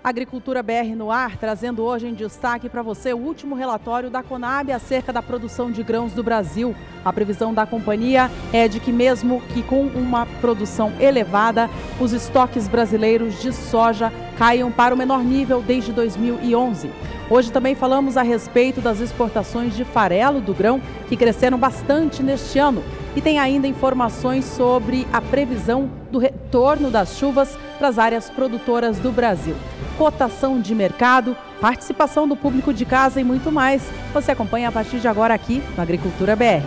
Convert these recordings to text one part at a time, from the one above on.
Agricultura BR no ar, trazendo hoje em destaque para você o último relatório da Conab acerca da produção de grãos do Brasil. A previsão da companhia é de que mesmo que com uma produção elevada, os estoques brasileiros de soja caiam para o menor nível desde 2011. Hoje também falamos a respeito das exportações de farelo do grão, que cresceram bastante neste ano. E tem ainda informações sobre a previsão do retorno das chuvas para as áreas produtoras do Brasil. Cotação de mercado, participação do público de casa e muito mais. Você acompanha a partir de agora aqui no Agricultura BR.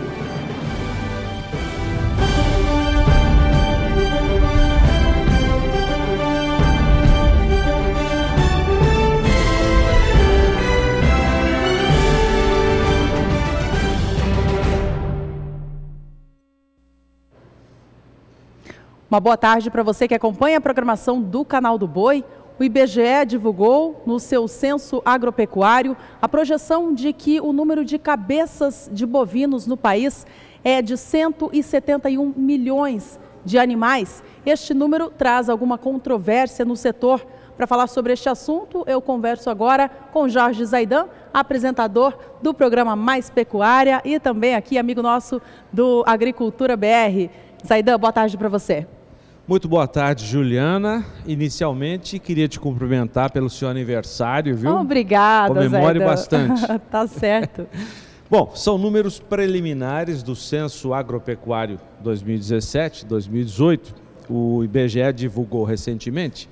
Uma boa tarde para você que acompanha a programação do Canal do Boi. O IBGE divulgou no seu censo agropecuário a projeção de que o número de cabeças de bovinos no país é de 171 milhões de animais. Este número traz alguma controvérsia no setor. Para falar sobre este assunto, eu converso agora com Jorge Zaidan, apresentador do programa Mais Pecuária e também aqui amigo nosso do Agricultura BR. Zaidan, boa tarde para você. Muito boa tarde, Juliana. Inicialmente, queria te cumprimentar pelo seu aniversário, viu? Obrigada, Comemore Zaidan. bastante. Tá certo. Bom, são números preliminares do Censo Agropecuário 2017-2018. O IBGE divulgou recentemente.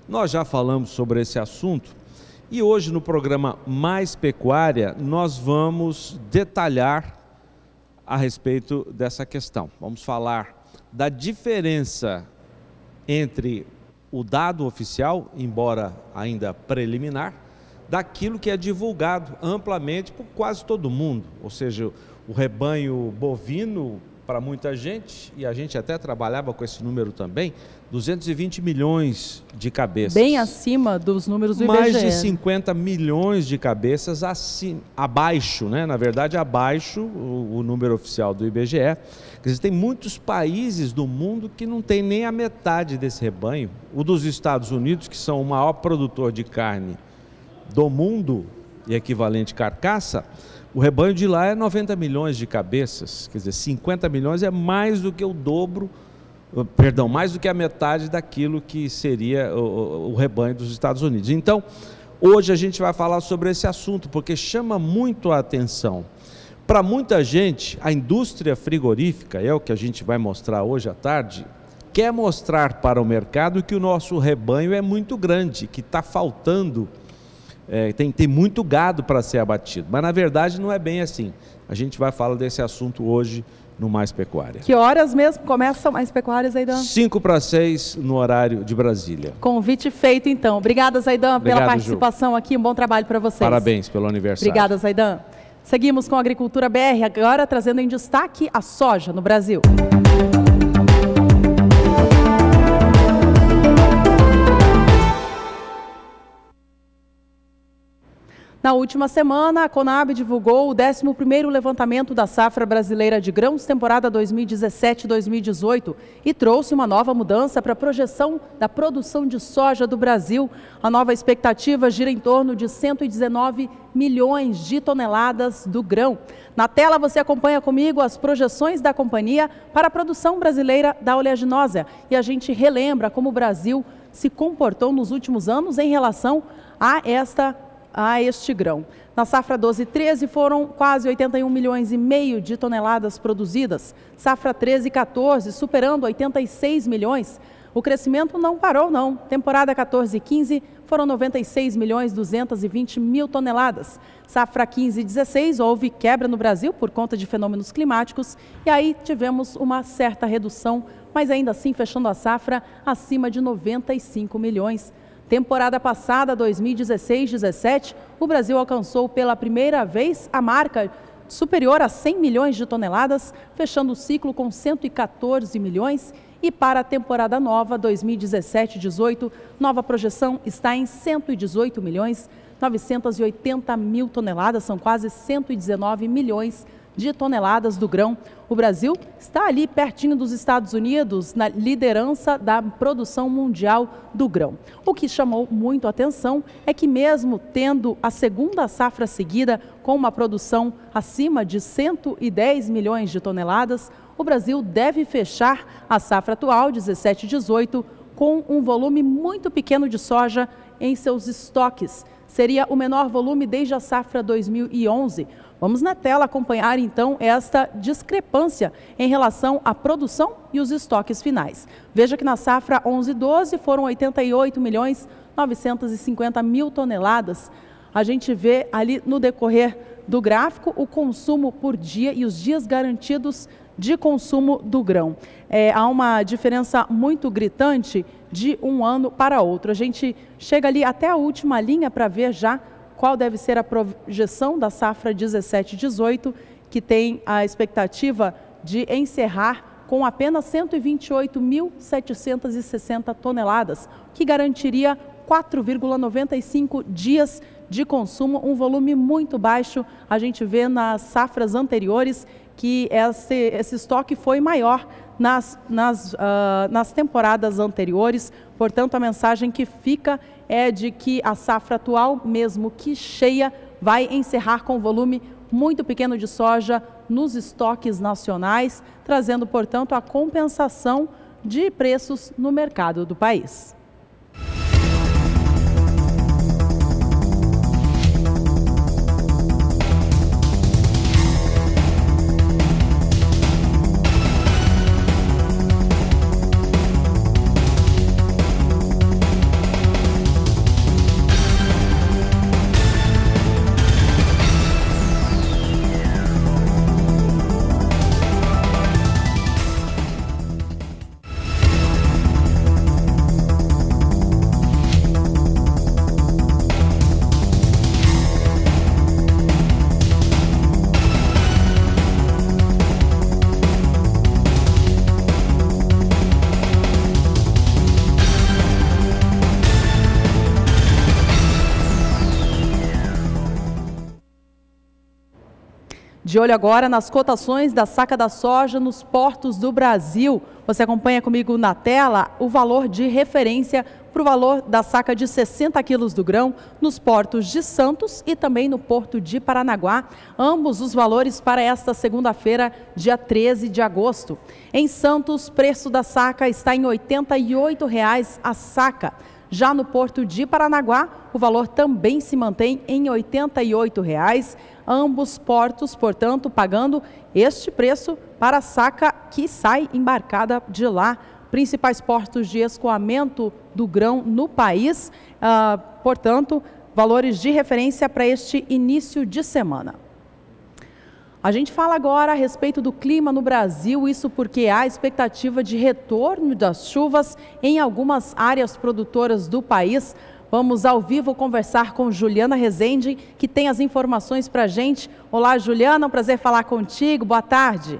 Nós já falamos sobre esse assunto e hoje no programa Mais Pecuária nós vamos detalhar a respeito dessa questão. Vamos falar da diferença entre o dado oficial, embora ainda preliminar, daquilo que é divulgado amplamente por quase todo mundo, ou seja, o rebanho bovino para muita gente, e a gente até trabalhava com esse número também, 220 milhões de cabeças. Bem acima dos números do IBGE. Mais de 50 milhões de cabeças abaixo, né? Na verdade, abaixo o número oficial do IBGE. Quer dizer, tem muitos países do mundo que não tem nem a metade desse rebanho. O dos Estados Unidos, que são o maior produtor de carne do mundo e equivalente carcaça, o rebanho de lá é 90 milhões de cabeças. Quer dizer, 50 milhões é mais do que o dobro, perdão, mais do que a metade daquilo que seria o rebanho dos Estados Unidos. Então, hoje a gente vai falar sobre esse assunto, porque chama muito a atenção. Para muita gente, a indústria frigorífica, é o que a gente vai mostrar hoje à tarde, quer mostrar para o mercado que o nosso rebanho é muito grande, que está faltando, tem muito gado para ser abatido. Mas na verdade não é bem assim. A gente vai falar desse assunto hoje no Mais Pecuária. Que horas mesmo começam Mais Pecuárias, Zaidan? 5 para 6 no horário de Brasília. Convite feito então. Obrigada, Zaidan, pela participação aqui. Um bom trabalho para vocês. Parabéns pelo aniversário. Obrigada, Zaidan. Seguimos com a Agricultura BR, agora trazendo em destaque a soja no Brasil. Na última semana, a Conab divulgou o 11º levantamento da safra brasileira de grãos, temporada 2017-2018, e trouxe uma nova mudança para a projeção da produção de soja do Brasil. A nova expectativa gira em torno de 119 milhões de toneladas do grão. Na tela você acompanha comigo as projeções da companhia para a produção brasileira da oleaginosa. E a gente relembra como o Brasil se comportou nos últimos anos em relação a este grão. Na safra 12-13 foram quase 81 milhões e meio de toneladas produzidas. Safra 13-14 superando 86 milhões. O crescimento não parou não. Temporada 14-15 foram 96 milhões 220 mil toneladas. Safra 15-16 houve quebra no Brasil por conta de fenômenos climáticos e aí tivemos uma certa redução, mas ainda assim fechando a safra acima de 95 milhões. Temporada passada, 2016-17, o Brasil alcançou pela primeira vez a marca superior a 100 milhões de toneladas, fechando o ciclo com 114 milhões. E para a temporada nova, 2017-18, nova projeção está em 118 milhões 980 mil toneladas, são quase 119 milhões de toneladas do grão. O Brasil está ali pertinho dos Estados Unidos na liderança da produção mundial do grão. O que chamou muito a atenção é que mesmo tendo a segunda safra seguida com uma produção acima de 110 milhões de toneladas, o Brasil deve fechar a safra atual 17/18 com um volume muito pequeno de soja em seus estoques. Seria o menor volume desde a safra 2011. Vamos na tela acompanhar então esta discrepância em relação à produção e os estoques finais. Veja que na safra 11/12 foram 88.950.000 toneladas. A gente vê ali no decorrer do gráfico o consumo por dia e os dias garantidos de consumo do grão. Há uma diferença muito gritante de um ano para outro. A gente chega ali até a última linha para ver já qual deve ser a projeção da safra 17/18, que tem a expectativa de encerrar com apenas 128.760 toneladas, que garantiria 4,95 dias de consumo, um volume muito baixo. A gente vê nas safras anteriores que esse estoque foi maior nas temporadas anteriores. Portanto, a mensagem que fica é de que a safra atual, mesmo que cheia, vai encerrar com volume muito pequeno de soja nos estoques nacionais, trazendo, portanto, a compensação de preços no mercado do país. De olho agora nas cotações da saca da soja nos portos do Brasil. Você acompanha comigo na tela o valor de referência para o valor da saca de 60 quilos do grão nos portos de Santos e também no porto de Paranaguá. Ambos os valores para esta segunda-feira, dia 13 de agosto. Em Santos, preço da saca está em R$ 88,00 a saca. Já no porto de Paranaguá, o valor também se mantém em R$ 88,00. Ambos portos, portanto, pagando este preço para a saca que sai embarcada de lá. Principais portos de escoamento do grão no país, portanto, valores de referência para este início de semana. A gente fala agora a respeito do clima no Brasil, isso porque há expectativa de retorno das chuvas em algumas áreas produtoras do país. Vamos ao vivo conversar com Juliana Rezende, que tem as informações para a gente. Olá, Juliana, é um prazer falar contigo. Boa tarde.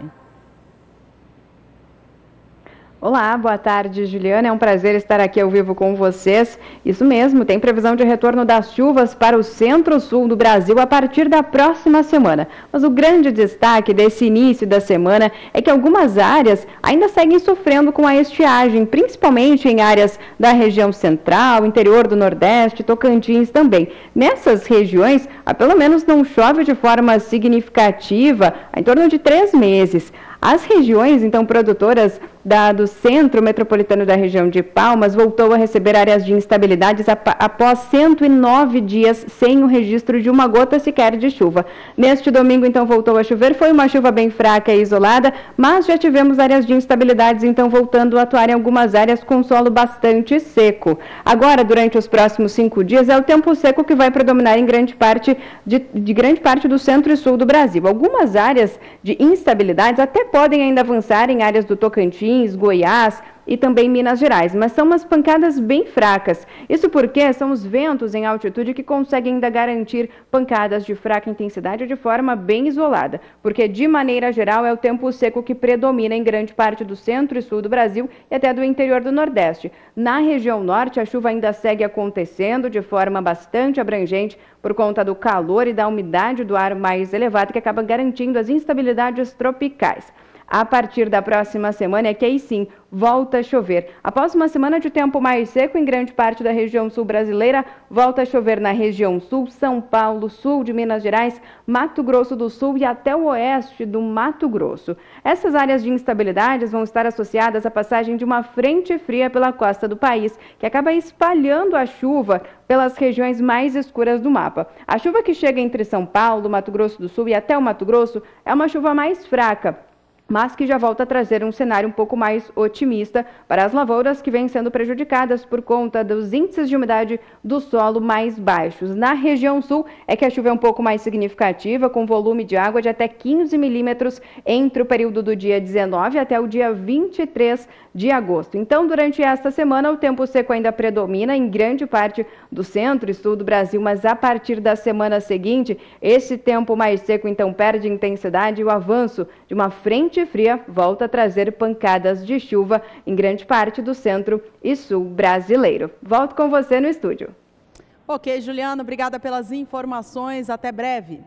Olá, boa tarde, Juliana. É um prazer estar aqui ao vivo com vocês. Isso mesmo, tem previsão de retorno das chuvas para o centro-sul do Brasil a partir da próxima semana. Mas o grande destaque desse início da semana é que algumas áreas ainda seguem sofrendo com a estiagem, principalmente em áreas da região central, interior do Nordeste, Tocantins também. Nessas regiões, pelo menos não chove de forma significativa há em torno de 3 meses. As regiões, então, produtoras do centro metropolitano da região de Palmas voltou a receber áreas de instabilidades após 109 dias sem o registro de uma gota sequer de chuva. Neste domingo, então, voltou a chover. Foi uma chuva bem fraca e isolada, mas já tivemos áreas de instabilidades, então, voltando a atuar em algumas áreas com solo bastante seco. Agora, durante os próximos 5 dias, é o tempo seco que vai predominar em grande parte grande parte do centro e sul do Brasil. Algumas áreas de instabilidades até podem ainda avançar em áreas do Tocantins, Tocantins, Goiás e também Minas Gerais, mas são umas pancadas bem fracas. Isso porque são os ventos em altitude que conseguem ainda garantir pancadas de fraca intensidade de forma bem isolada, porque de maneira geral é o tempo seco que predomina em grande parte do centro e sul do Brasil e até do interior do Nordeste. Na região norte, a chuva ainda segue acontecendo de forma bastante abrangente por conta do calor e da umidade do ar mais elevada, que acaba garantindo as instabilidades tropicais. A partir da próxima semana é que aí sim volta a chover. Após uma semana de tempo mais seco em grande parte da região sul brasileira, volta a chover na região sul, São Paulo, sul de Minas Gerais, Mato Grosso do Sul e até o oeste do Mato Grosso. Essas áreas de instabilidades vão estar associadas à passagem de uma frente fria pela costa do país, que acaba espalhando a chuva pelas regiões mais escuras do mapa. A chuva que chega entre São Paulo, Mato Grosso do Sul e até o Mato Grosso é uma chuva mais fraca, mas que já volta a trazer um cenário um pouco mais otimista para as lavouras que vêm sendo prejudicadas por conta dos índices de umidade do solo mais baixos. Na região sul é que a chuva é um pouco mais significativa, com volume de água de até 15 milímetros entre o período do dia 19 até o dia 23 de agosto. Então, durante esta semana, o tempo seco ainda predomina em grande parte do centro e sul do Brasil, mas a partir da semana seguinte, esse tempo mais seco então perde intensidade e o avanço de uma frente fria volta a trazer pancadas de chuva em grande parte do centro e sul brasileiro. Volto com você no estúdio. Ok, Juliana, obrigada pelas informações. Até breve.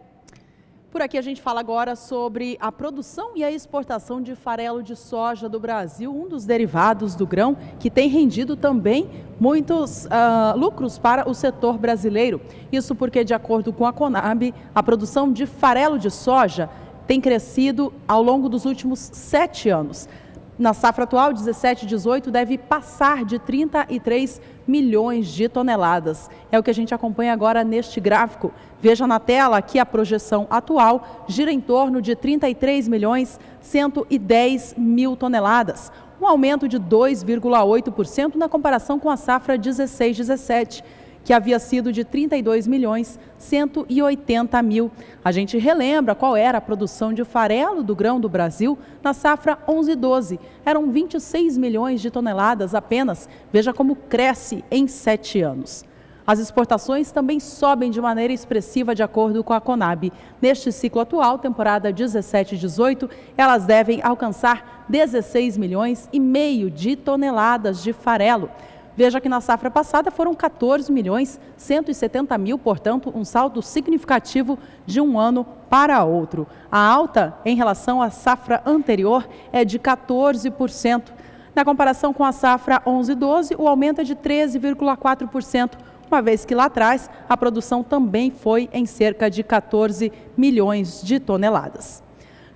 Por aqui a gente fala agora sobre a produção e a exportação de farelo de soja do Brasil, um dos derivados do grão que tem rendido também muitos lucros para o setor brasileiro. Isso porque, de acordo com a Conab, a produção de farelo de soja tem crescido ao longo dos últimos 7 anos. Na safra atual, 17/18, deve passar de 33 milhões de toneladas. É o que a gente acompanha agora neste gráfico. Veja na tela que a projeção atual gira em torno de 33.110.000 toneladas, um aumento de 2,8% na comparação com a safra 16/17. Que havia sido de 32.180.000. A gente relembra qual era a produção de farelo do grão do Brasil na safra 11/12. Eram 26 milhões de toneladas apenas. Veja como cresce em 7 anos. As exportações também sobem de maneira expressiva de acordo com a Conab. Neste ciclo atual, temporada 17/18, elas devem alcançar 16 milhões e meio de toneladas de farelo. Veja que na safra passada foram 14.170.000, portanto, um salto significativo de um ano para outro. A alta em relação à safra anterior é de 14%. Na comparação com a safra 11/12, o aumento é de 13,4%, uma vez que lá atrás a produção também foi em cerca de 14 milhões de toneladas.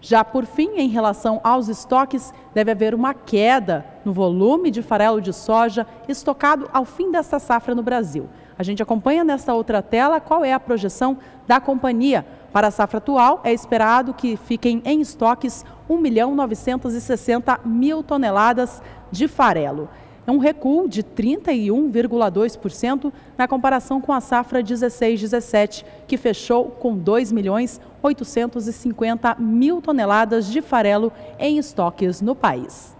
Já por fim, em relação aos estoques, deve haver uma queda no volume de farelo de soja estocado ao fim desta safra no Brasil. A gente acompanha nesta outra tela qual é a projeção da companhia. Para a safra atual, é esperado que fiquem em estoques 1.960.000 toneladas de farelo. É um recuo de 31,2% na comparação com a safra 16/17, que fechou com 2.850.000 toneladas de farelo em estoques no país.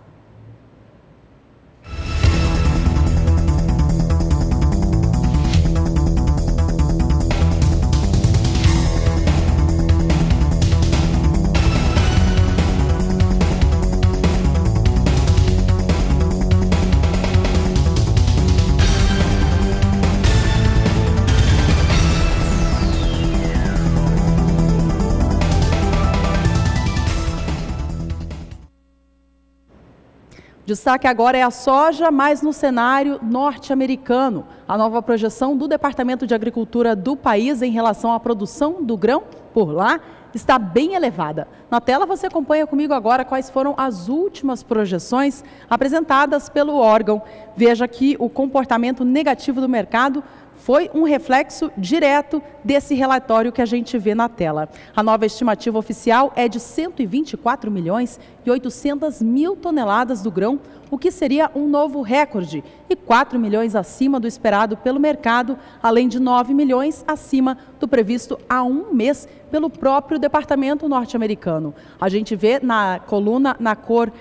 Destaque agora é a soja, mas no cenário norte-americano. A nova projeção do Departamento de Agricultura do país em relação à produção do grão por lá está bem elevada. Na tela você acompanha comigo agora quais foram as últimas projeções apresentadas pelo órgão. Veja que o comportamento negativo do mercado foi um reflexo direto desse relatório que a gente vê na tela. A nova estimativa oficial é de 124.800.000 toneladas do grão, o que seria um novo recorde e 4 milhões acima do esperado pelo mercado, além de 9 milhões acima do previsto há um mês pelo próprio departamento norte-americano. A gente vê na coluna, na cor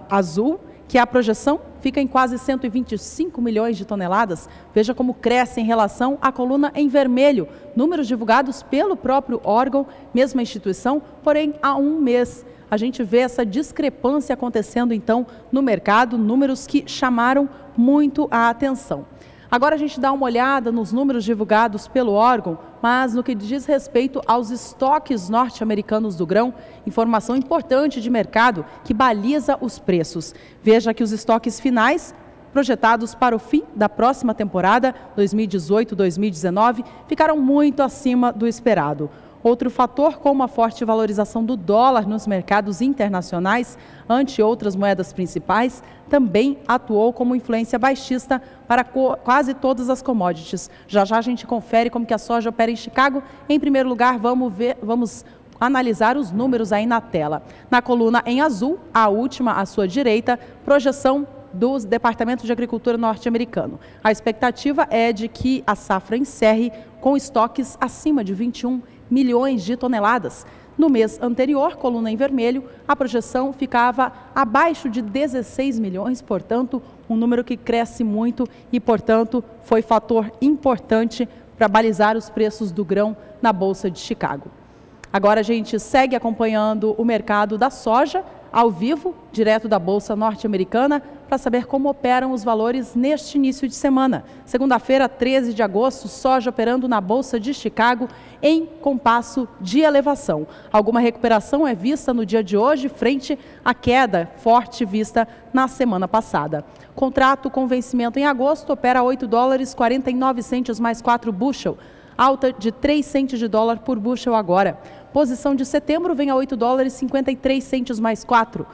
azul, que a projeção fica em quase 125 milhões de toneladas. Veja como cresce em relação à coluna em vermelho, números divulgados pelo próprio órgão, mesma instituição, porém há um mês. A gente vê essa discrepância acontecendo então no mercado, números que chamaram muito a atenção. Agora a gente dá uma olhada nos números divulgados pelo órgão, mas no que diz respeito aos estoques norte-americanos do grão, informação importante de mercado que baliza os preços. Veja que os estoques finais projetados para o fim da próxima temporada, 2018-2019, ficaram muito acima do esperado. Outro fator, como a forte valorização do dólar nos mercados internacionais ante outras moedas principais, também atuou como influência baixista para quase todas as commodities. Já já a gente confere como que a soja opera em Chicago. Em primeiro lugar, vamos analisar os números aí na tela. Na coluna em azul, a última à sua direita, projeção do Departamento de Agricultura norte-americano. A expectativa é de que a safra encerre com estoques acima de 21 milhões de toneladas. No mês anterior, coluna em vermelho, a projeção ficava abaixo de 16 milhões, portanto, um número que cresce muito e, portanto, foi fator importante para balizar os preços do grão na Bolsa de Chicago. Agora a gente segue acompanhando o mercado da soja ao vivo, direto da Bolsa norte-americana, para saber como operam os valores neste início de semana. Segunda-feira, 13 de agosto, soja operando na Bolsa de Chicago em compasso de elevação. Alguma recuperação é vista no dia de hoje, frente à queda forte vista na semana passada. Contrato com vencimento em agosto opera a $8,49 mais 4 bushel, alta de 3 centes de dólar por bushel agora. Posição de setembro vem a $8,53 mais 4.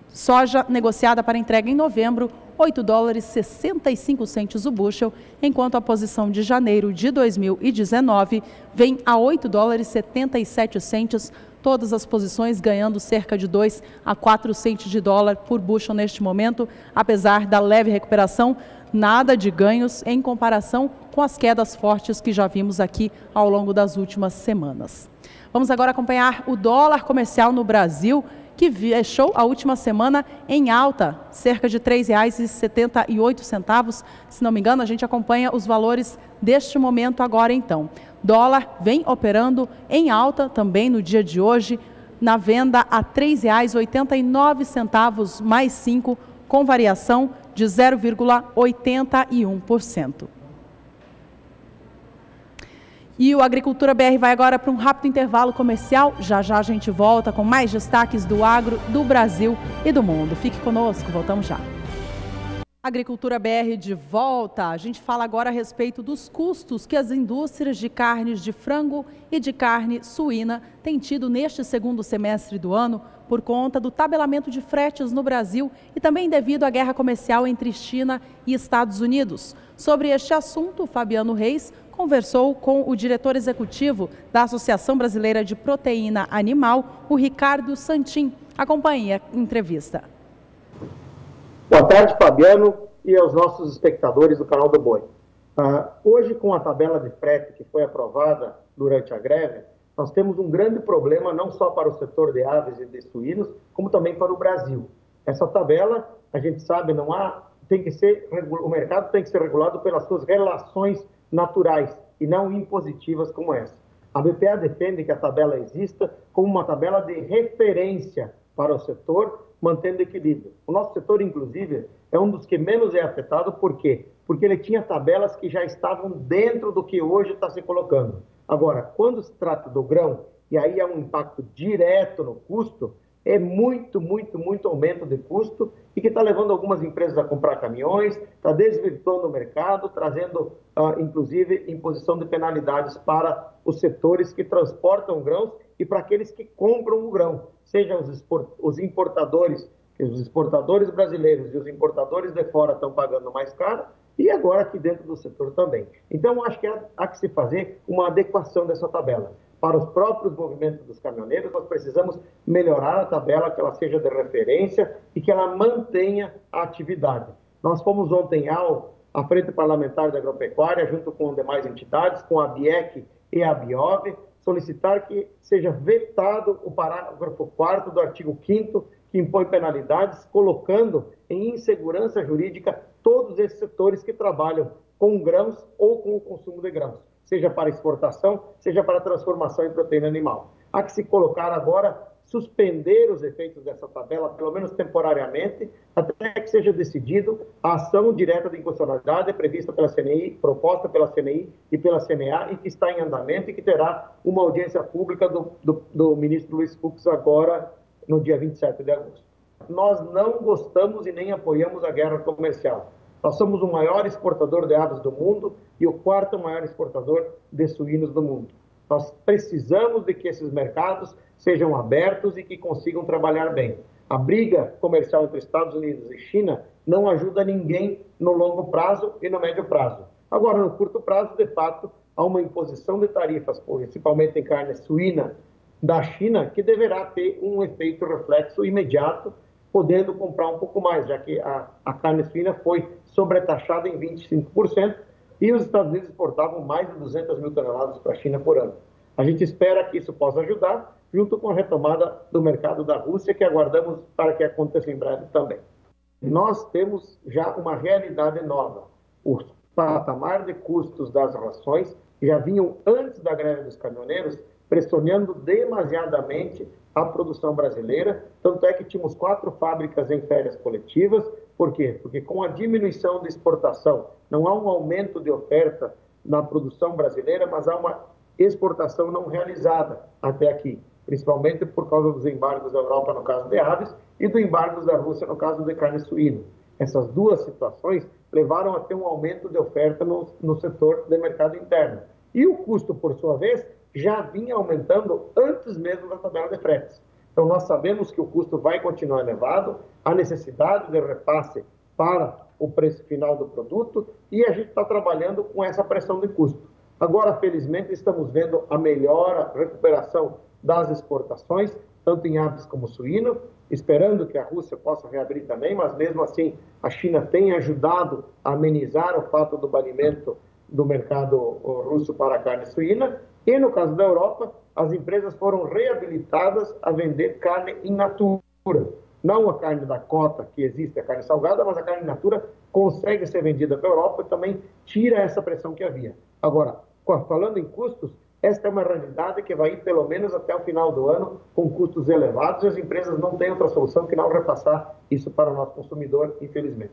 Soja negociada para entrega em novembro, $8,65 o bushel, enquanto a posição de janeiro de 2019 vem a $8,77, todas as posições ganhando cerca de 2 a 4 centes de dólar por bushel neste momento, apesar da leve recuperação, nada de ganhos em comparação com as quedas fortes que já vimos aqui ao longo das últimas semanas. Vamos agora acompanhar o dólar comercial no Brasil, que fechou a última semana em alta, cerca de R$ 3,78. Se não me engano, a gente acompanha os valores deste momento agora então. Dólar vem operando em alta também no dia de hoje, na venda a R$ 3,89 mais 5, com variação de 0,81%. E o Agricultura BR vai agora para um rápido intervalo comercial. Já já a gente volta com mais destaques do agro, do Brasil e do mundo. Fique conosco, voltamos já. Agricultura BR de volta. A gente fala agora a respeito dos custos que as indústrias de carnes de frango e de carne suína têm tido neste segundo semestre do ano por conta do tabelamento de fretes no Brasil e também devido à guerra comercial entre China e Estados Unidos. Sobre este assunto, Fabiano Reis conversou com o diretor executivo da Associação Brasileira de Proteína Animal, o Ricardo Santin. Acompanhe a entrevista. Boa tarde, Fabiano, e aos nossos espectadores do canal do Boi. Hoje, com a tabela de frete que foi aprovada durante a greve, nós temos um grande problema não só para o setor de aves e de suínos, como também para o Brasil. Essa tabela, a gente sabe, o mercado tem que ser regulado pelas suas relações naturais e não impositivas como essa. A BPA defende que a tabela exista como uma tabela de referência para o setor, mantendo equilíbrio. O nosso setor, inclusive, é um dos que menos é afetado. Por quê? Porque ele tinha tabelas que já estavam dentro do que hoje está se colocando. Agora, quando se trata do grão, e aí há um impacto direto no custo, é muito aumento de custo e que está levando algumas empresas a comprar caminhões, está desvirtuando o mercado, trazendo, inclusive, imposição de penalidades para os setores que transportam grãos e para aqueles que compram o grão, seja os importadores, os exportadores brasileiros e os importadores de fora estão pagando mais caro, e agora aqui dentro do setor também. Então, acho que há que se fazer uma adequação dessa tabela. Para os próprios movimentos dos caminhoneiros, nós precisamos melhorar a tabela, que ela seja de referência e que ela mantenha a atividade. Nós fomos ontem à Frente Parlamentar da Agropecuária, junto com demais entidades, com a BIEC e a BIOV, solicitar que seja vetado o parágrafo 4º do artigo 5º, que impõe penalidades, colocando em insegurança jurídica todos esses setores que trabalham com grãos ou com o consumo de grãos, seja para exportação, seja para transformação em proteína animal. Há que se colocar agora, suspender os efeitos dessa tabela, pelo menos temporariamente, até que seja decidido a ação direta de inconstitucionalidade prevista pela CNI, proposta pela CNI e pela CNA, e que está em andamento e que terá uma audiência pública do ministro Luiz Fux agora, no dia 27 de agosto. Nós não gostamos e nem apoiamos a guerra comercial. Nós somos o maior exportador de aves do mundo e o quarto maior exportador de suínos do mundo. Nós precisamos de que esses mercados sejam abertos e que consigam trabalhar bem. A briga comercial entre Estados Unidos e China não ajuda ninguém no longo prazo e no médio prazo. Agora, no curto prazo, de fato, há uma imposição de tarifas, principalmente em carne suína, da China, que deverá ter um efeito reflexo imediato, podendo comprar um pouco mais, já que a carne suína foi sobretaxada em 25% e os Estados Unidos exportavam mais de 200 mil toneladas para a China por ano. A gente espera que isso possa ajudar, junto com a retomada do mercado da Rússia, que aguardamos para que aconteça em breve também. Nós temos já uma realidade nova. O patamar de custos das rações já vinham antes da greve dos caminhoneiros, pressionando demasiadamente a produção brasileira. Tanto é que tínhamos 4 fábricas em férias coletivas. Por quê? Porque com a diminuição de exportação, não há um aumento de oferta na produção brasileira, mas há uma exportação não realizada até aqui, principalmente por causa dos embargos da Europa, no caso de aves, e do embargos da Rússia, no caso de carne suína. Essas duas situações levaram a ter um aumento de oferta no setor de mercado interno. E o custo, por sua vez, já vinha aumentando antes mesmo da tabela de fretes. Então, nós sabemos que o custo vai continuar elevado, há necessidade de repasse para o preço final do produto e a gente está trabalhando com essa pressão de custo. Agora, felizmente, estamos vendo a melhora, a recuperação das exportações, tanto em aves como suíno, esperando que a Rússia possa reabrir também, mas mesmo assim a China tem ajudado a amenizar o fato do banimento do mercado russo para a carne suína. E no caso da Europa, as empresas foram reabilitadas a vender carne in natura. Não a carne da cota que existe, a carne salgada, mas a carne in natura consegue ser vendida para a Europa e também tira essa pressão que havia. Agora, falando em custos, esta é uma realidade que vai ir pelo menos até o final do ano com custos elevados e as empresas não têm outra solução que não repassar isso para o nosso consumidor, infelizmente.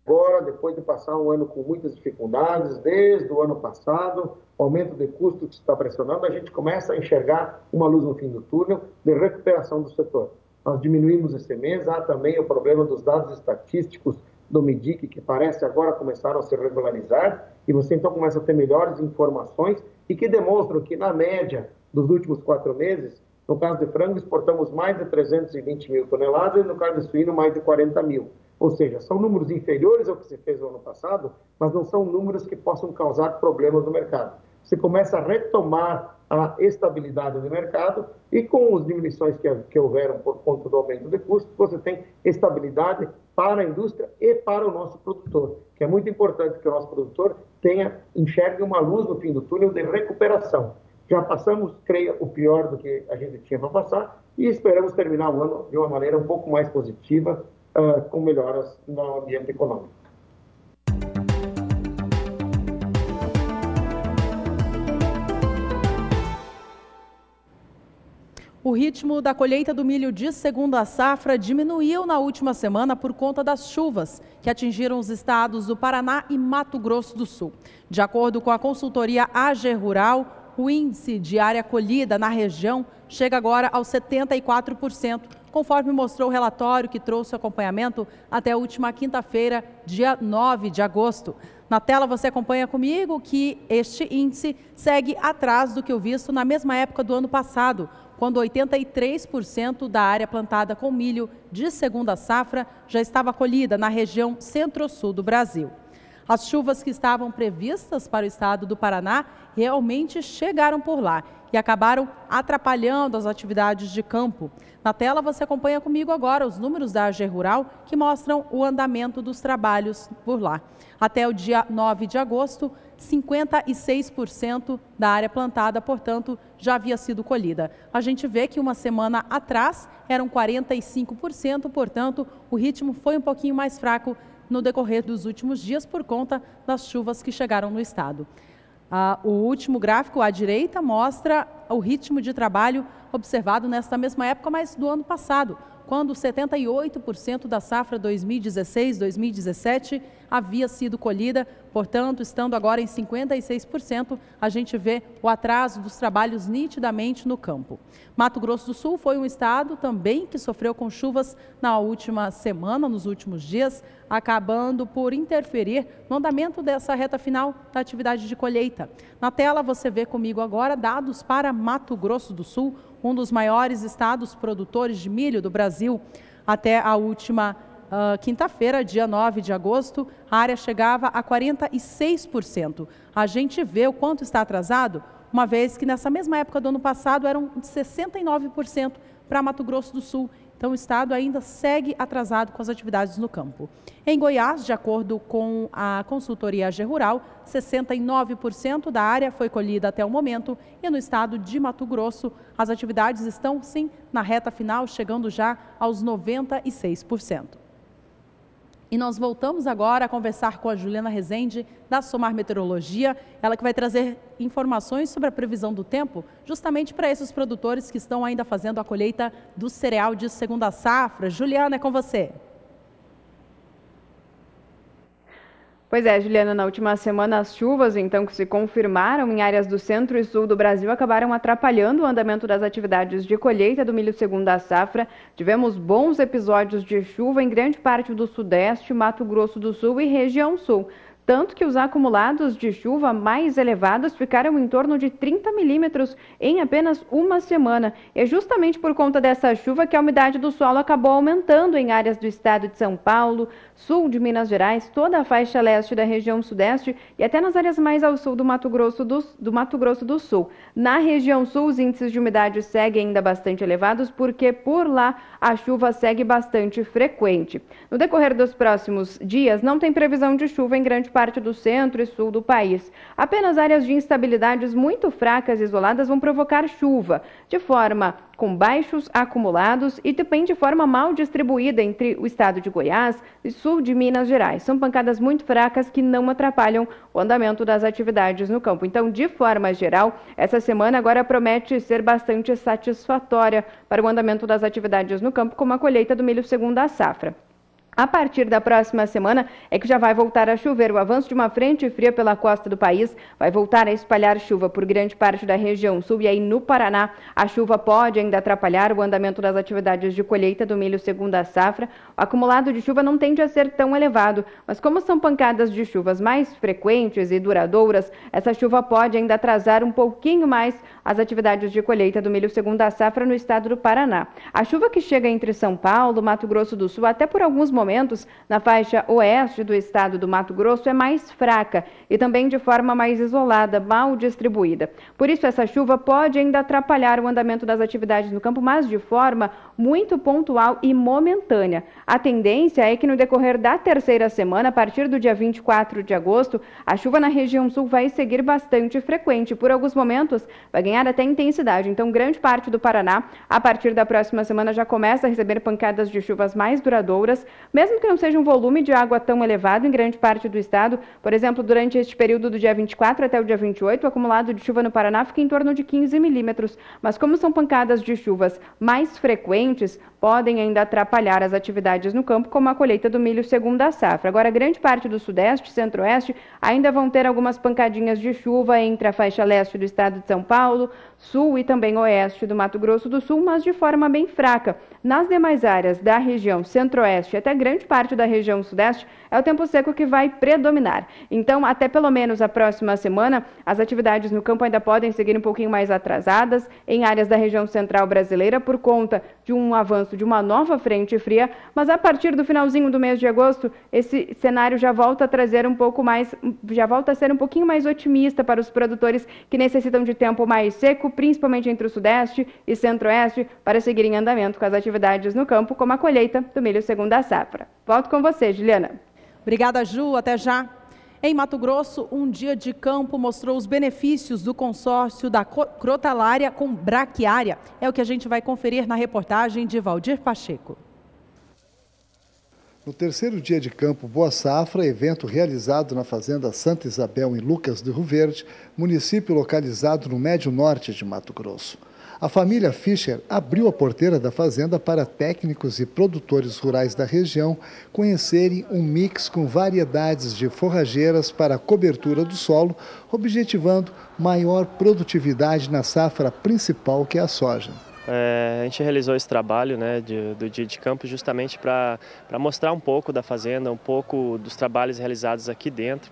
Agora, depois de passar um ano com muitas dificuldades, desde o ano passado, o aumento de custos que está pressionando, a gente começa a enxergar uma luz no fim do túnel de recuperação do setor. Nós diminuímos esse mês, há também o problema dos dados estatísticos do MEDIC, que parece agora começaram a se regularizar, e você então começa a ter melhores informações e que demonstram que, na média dos últimos 4 meses, no caso de frango, exportamos mais de 320 mil toneladas e no caso de suíno, mais de 40 mil. Ou seja, são números inferiores ao que se fez no ano passado, mas não são números que possam causar problemas no mercado. Você começa a retomar a estabilidade do mercado e com as diminuições que houveram por conta do aumento de custos, você tem estabilidade para a indústria e para o nosso produtor, que é muito importante que o nosso produtor enxergue uma luz no fim do túnel de recuperação. Já passamos, creio, o pior do que a gente tinha para passar e esperamos terminar o ano de uma maneira um pouco mais positiva, com melhoras no ambiente econômico. O ritmo da colheita do milho de segunda safra diminuiu na última semana por conta das chuvas que atingiram os estados do Paraná e Mato Grosso do Sul. De acordo com a consultoria AG Rural, o índice de área colhida na região chega agora aos 74%, conforme mostrou o relatório que trouxe o acompanhamento até a última quinta-feira, dia 9 de agosto. Na tela você acompanha comigo que este índice segue atrás do que o visto na mesma época do ano passado, quando 83% da área plantada com milho de segunda safra já estava colhida na região centro-sul do Brasil. As chuvas que estavam previstas para o estado do Paraná realmente chegaram por lá e acabaram atrapalhando as atividades de campo. Na tela você acompanha comigo agora os números da AG Rural que mostram o andamento dos trabalhos por lá. Até o dia 9 de agosto, 56% da área plantada, portanto, já havia sido colhida. A gente vê que uma semana atrás eram 45%, portanto, o ritmo foi um pouquinho mais fraco no decorrer dos últimos dias por conta das chuvas que chegaram no estado. O último gráfico à direita mostra o ritmo de trabalho observado nesta mesma época, mas do ano passado, quando 78% da safra 2016-2017 havia sido colhida, portanto, estando agora em 56%, a gente vê o atraso dos trabalhos nitidamente no campo. Mato Grosso do Sul foi um estado também que sofreu com chuvas na última semana, nos últimos dias, acabando por interferir no andamento dessa reta final da atividade de colheita. Na tela você vê comigo agora dados para Mato Grosso do Sul, um dos maiores estados produtores de milho do Brasil. Até a última quinta-feira, dia 9 de agosto, a área chegava a 46%. A gente vê o quanto está atrasado, uma vez que nessa mesma época do ano passado eram de 69% para Mato Grosso do Sul. Então o estado ainda segue atrasado com as atividades no campo. Em Goiás, de acordo com a consultoria AG Rural, 69% da área foi colhida até o momento e no estado de Mato Grosso as atividades estão sim na reta final, chegando já aos 96%. E nós voltamos agora a conversar com a Juliana Rezende, da Somar Meteorologia, ela que vai trazer informações sobre a previsão do tempo, justamente para esses produtores que estão ainda fazendo a colheita do cereal de segunda safra. Juliana, é com você. Pois é, Juliana, na última semana as chuvas, então, que se confirmaram em áreas do centro e sul do Brasil, acabaram atrapalhando o andamento das atividades de colheita do milho segunda safra. Tivemos bons episódios de chuva em grande parte do sudeste, Mato Grosso do Sul e região sul. Tanto que os acumulados de chuva mais elevados ficaram em torno de 30 milímetros em apenas uma semana. É justamente por conta dessa chuva que a umidade do solo acabou aumentando em áreas do estado de São Paulo, sul de Minas Gerais, toda a faixa leste da região sudeste e até nas áreas mais ao sul do Mato Grosso do Sul. Na região sul, os índices de umidade seguem ainda bastante elevados porque por lá a chuva segue bastante frequente. No decorrer dos próximos dias, não tem previsão de chuva em grande parte do centro e sul do país. Apenas áreas de instabilidades muito fracas e isoladas vão provocar chuva, de forma com baixos acumulados e também de forma mal distribuída entre o estado de Goiás e sul de Minas Gerais. São pancadas muito fracas que não atrapalham o andamento das atividades no campo. Então, de forma geral, essa semana agora promete ser bastante satisfatória para o andamento das atividades no campo, como a colheita do milho segunda safra. A partir da próxima semana é que já vai voltar a chover. O avanço de uma frente fria pela costa do país vai voltar a espalhar chuva por grande parte da região sul e aí no Paraná a chuva pode ainda atrapalhar o andamento das atividades de colheita do milho segunda safra. O acumulado de chuva não tende a ser tão elevado, mas como são pancadas de chuvas mais frequentes e duradouras, essa chuva pode ainda atrasar um pouquinho mais as atividades de colheita do milho segunda safra no estado do Paraná. A chuva que chega entre São Paulo, Mato Grosso do Sul, até por alguns momentos na faixa oeste do estado do Mato Grosso é mais fraca e também de forma mais isolada, mal distribuída. Por isso, essa chuva pode ainda atrapalhar o andamento das atividades no campo, mas de forma muito pontual e momentânea. A tendência é que no decorrer da terceira semana, a partir do dia 24 de agosto, a chuva na região sul vai seguir bastante frequente. Por alguns momentos, vai ganhar até intensidade. Então, grande parte do Paraná, a partir da próxima semana, já começa a receber pancadas de chuvas mais duradouras, mesmo que não seja um volume de água tão elevado em grande parte do estado. Por exemplo, durante este período do dia 24 até o dia 28, o acumulado de chuva no Paraná fica em torno de 15 milímetros. Mas como são pancadas de chuvas mais frequentes, podem ainda atrapalhar as atividades no campo, como a colheita do milho segunda safra. Agora, grande parte do sudeste e centro-oeste ainda vão ter algumas pancadinhas de chuva entre a faixa leste do estado de São Paulo, sul e também oeste do Mato Grosso do Sul, mas de forma bem fraca. Nas demais áreas da região centro-oeste e até grande parte da região sudeste, é o tempo seco que vai predominar. Então, até pelo menos a próxima semana, as atividades no campo ainda podem seguir um pouquinho mais atrasadas em áreas da região central brasileira por conta de um avanço de uma nova frente fria, mas a partir do finalzinho do mês de agosto, esse cenário já volta a trazer um pouco mais, já volta a ser um pouquinho mais otimista para os produtores que necessitam de tempo mais seco, principalmente entre o sudeste e centro-oeste, para seguir em andamento com as atividades no campo, como a colheita do milho segunda safra. Volto com você, Juliana. Obrigada, Ju. Até já. Em Mato Grosso, um dia de campo mostrou os benefícios do consórcio da crotalária com braquiária. É o que a gente vai conferir na reportagem de Valdir Pacheco. No terceiro dia de campo Boa Safra, evento realizado na Fazenda Santa Isabel, em Lucas do Rio Verde, município localizado no médio norte de Mato Grosso. A família Fischer abriu a porteira da fazenda para técnicos e produtores rurais da região conhecerem um mix com variedades de forrageiras para a cobertura do solo, objetivando maior produtividade na safra principal, que é a soja. A gente realizou esse trabalho, né, do dia de campo justamente para mostrar um pouco da fazenda, um pouco dos trabalhos realizados aqui dentro.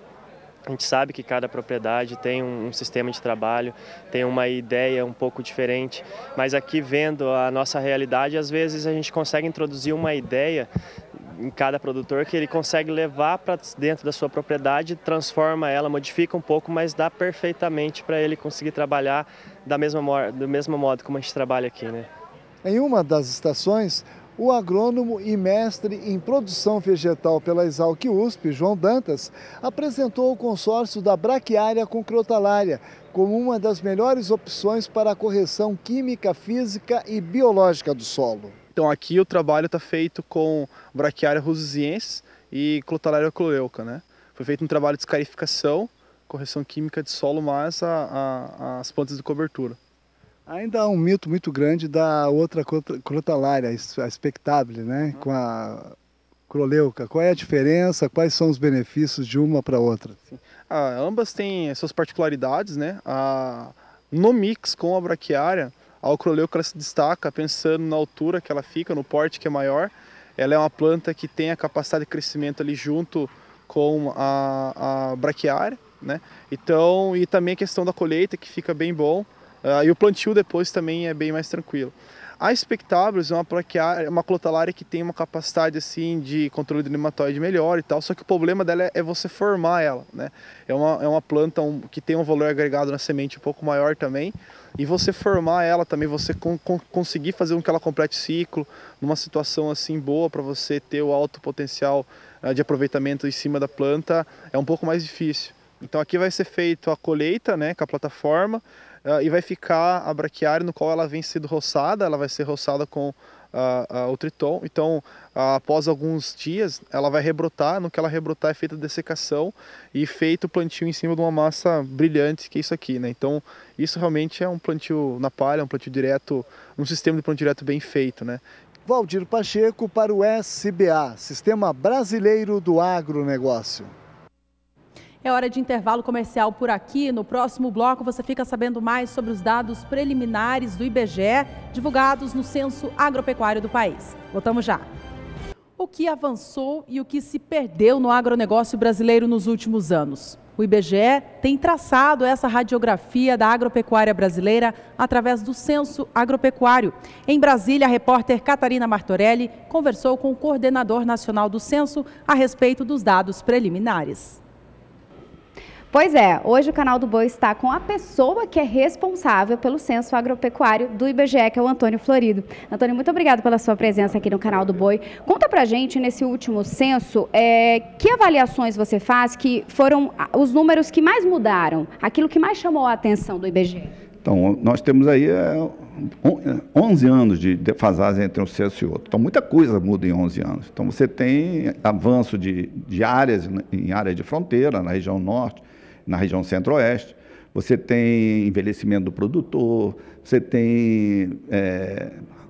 A gente sabe que cada propriedade tem um sistema de trabalho, tem uma ideia um pouco diferente, mas aqui vendo a nossa realidade, às vezes a gente consegue introduzir uma ideia em cada produtor que ele consegue levar para dentro da sua propriedade, transforma ela, modifica um pouco, mas dá perfeitamente para ele conseguir trabalhar do mesmo modo como a gente trabalha aqui, né? Em uma das estações, o agrônomo e mestre em produção vegetal pela Exalc USP, João Dantas, apresentou o consórcio da braquiária com crotalária como uma das melhores opções para a correção química, física e biológica do solo. Então aqui o trabalho está feito com braquiária rusiensis e crotalária cloeuca, né? Foi feito um trabalho de escarificação, correção química de solo, mais as plantas de cobertura. Ainda há um mito muito grande da outra crotalária, a expectable, né? Com a cloeuca. Qual é a diferença? Quais são os benefícios de uma para outra? Ambas têm suas particularidades, né? No mix com a braquiária, a cloeuca se destaca pensando na altura que ela fica, no porte que é maior. Ela é uma planta que tem a capacidade de crescimento ali junto com a braquiária, né? Então, e também a questão da colheita, que fica bem bom. E o plantio depois também é bem mais tranquilo. A Spectabrus é uma crotalária que tem uma capacidade assim de controle do nematóide melhor e tal, só que o problema dela é você formar ela, né? É uma planta que tem um valor agregado na semente um pouco maior também, e você formar ela também, você conseguir fazer com que ela complete ciclo, numa situação assim boa para você ter o alto potencial de aproveitamento em cima da planta, é um pouco mais difícil. Então aqui vai ser feito a colheita, né, com a plataforma, e vai ficar a braquiária no qual ela vem sendo roçada, ela vai ser roçada com o triton. Então, após alguns dias, ela vai rebrotar. No que ela rebrotar é feita a dessecação e feito o plantio em cima de uma massa brilhante, que é isso aqui, né? Então, isso realmente é um plantio na palha, um plantio direto, um sistema de plantio direto bem feito, né? Valdir Pacheco para o SBA, Sistema Brasileiro do Agronegócio. É hora de intervalo comercial por aqui. No próximo bloco você fica sabendo mais sobre os dados preliminares do IBGE divulgados no Censo Agropecuário do país. Voltamos já. O que avançou e o que se perdeu no agronegócio brasileiro nos últimos anos? O IBGE tem traçado essa radiografia da agropecuária brasileira através do Censo Agropecuário. Em Brasília, a repórter Catarina Martorelli conversou com o coordenador nacional do Censo a respeito dos dados preliminares. Pois é, hoje o Canal do Boi está com a pessoa que é responsável pelo Censo Agropecuário do IBGE, que é o Antônio Florido. Antônio, muito obrigado pela sua presença aqui no Canal do Boi. Conta pra gente, nesse último censo, que avaliações você faz que foram os números que mais mudaram, aquilo que mais chamou a atenção do IBGE? Então, nós temos aí 11 anos de defasagem entre um censo e outro. Então, muita coisa muda em 11 anos. Então, você tem avanço de áreas, em área de fronteira, na região norte, na região centro-oeste, você tem envelhecimento do produtor, você tem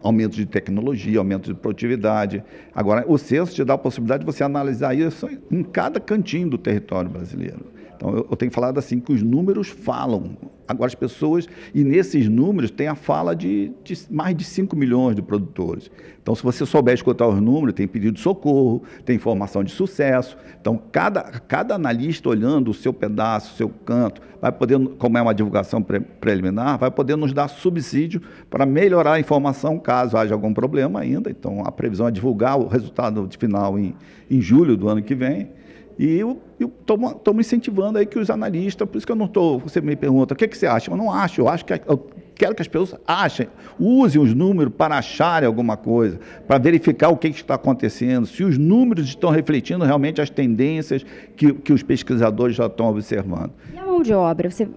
aumento de tecnologia, aumento de produtividade. Agora, o censo te dá a possibilidade de você analisar isso em cada cantinho do território brasileiro. Então, eu tenho falado assim que os números falam. Agora, as pessoas, e nesses números tem a fala de mais de 5 milhões de produtores. Então, se você souber escutar os números, tem pedido de socorro, tem informação de sucesso. Então, cada analista olhando o seu pedaço, o seu canto, vai poder, como é uma divulgação preliminar, vai poder nos dar subsídio para melhorar a informação caso haja algum problema ainda. Então, a previsão é divulgar o resultado final em julho do ano que vem. E eu estou me incentivando aí que os analistas, por isso que eu não estou, você me pergunta, o que você acha? Eu não acho, eu acho que quero que as pessoas achem, usem os números para acharem alguma coisa, para verificar o que está acontecendo, se os números estão refletindo realmente as tendências que os pesquisadores já estão observando. E a mão de obra, você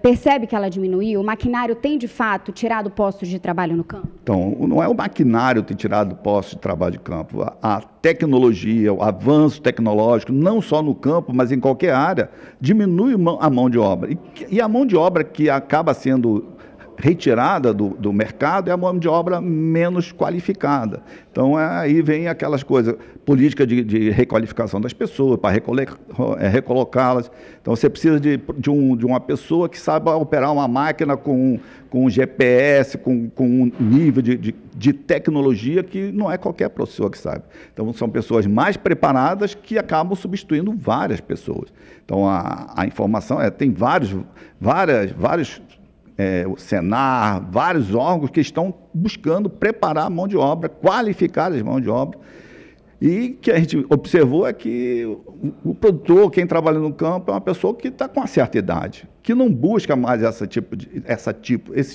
percebe que ela diminuiu? O maquinário tem, de fato, tirado postos de trabalho no campo? Então, não é o maquinário ter tirado postos de trabalho de campo. A tecnologia, o avanço tecnológico, não só no campo, mas em qualquer área, diminui a mão de obra. E a mão de obra que acaba sendo retirada do mercado é a mão de obra menos qualificada. Então, aí vem aquelas coisas, política de requalificação das pessoas, para recolocá-las. Então, você precisa de uma pessoa que saiba operar uma máquina com GPS, com um nível de tecnologia que não é qualquer pessoa que sabe. Então, são pessoas mais preparadas que acabam substituindo várias pessoas. Então, a informação tem vários o Senar, vários órgãos que estão buscando preparar a mão de obra, qualificar as mãos de obra. E o que a gente observou é que o produtor, quem trabalha no campo, é uma pessoa que está com uma certa idade, que não busca mais esse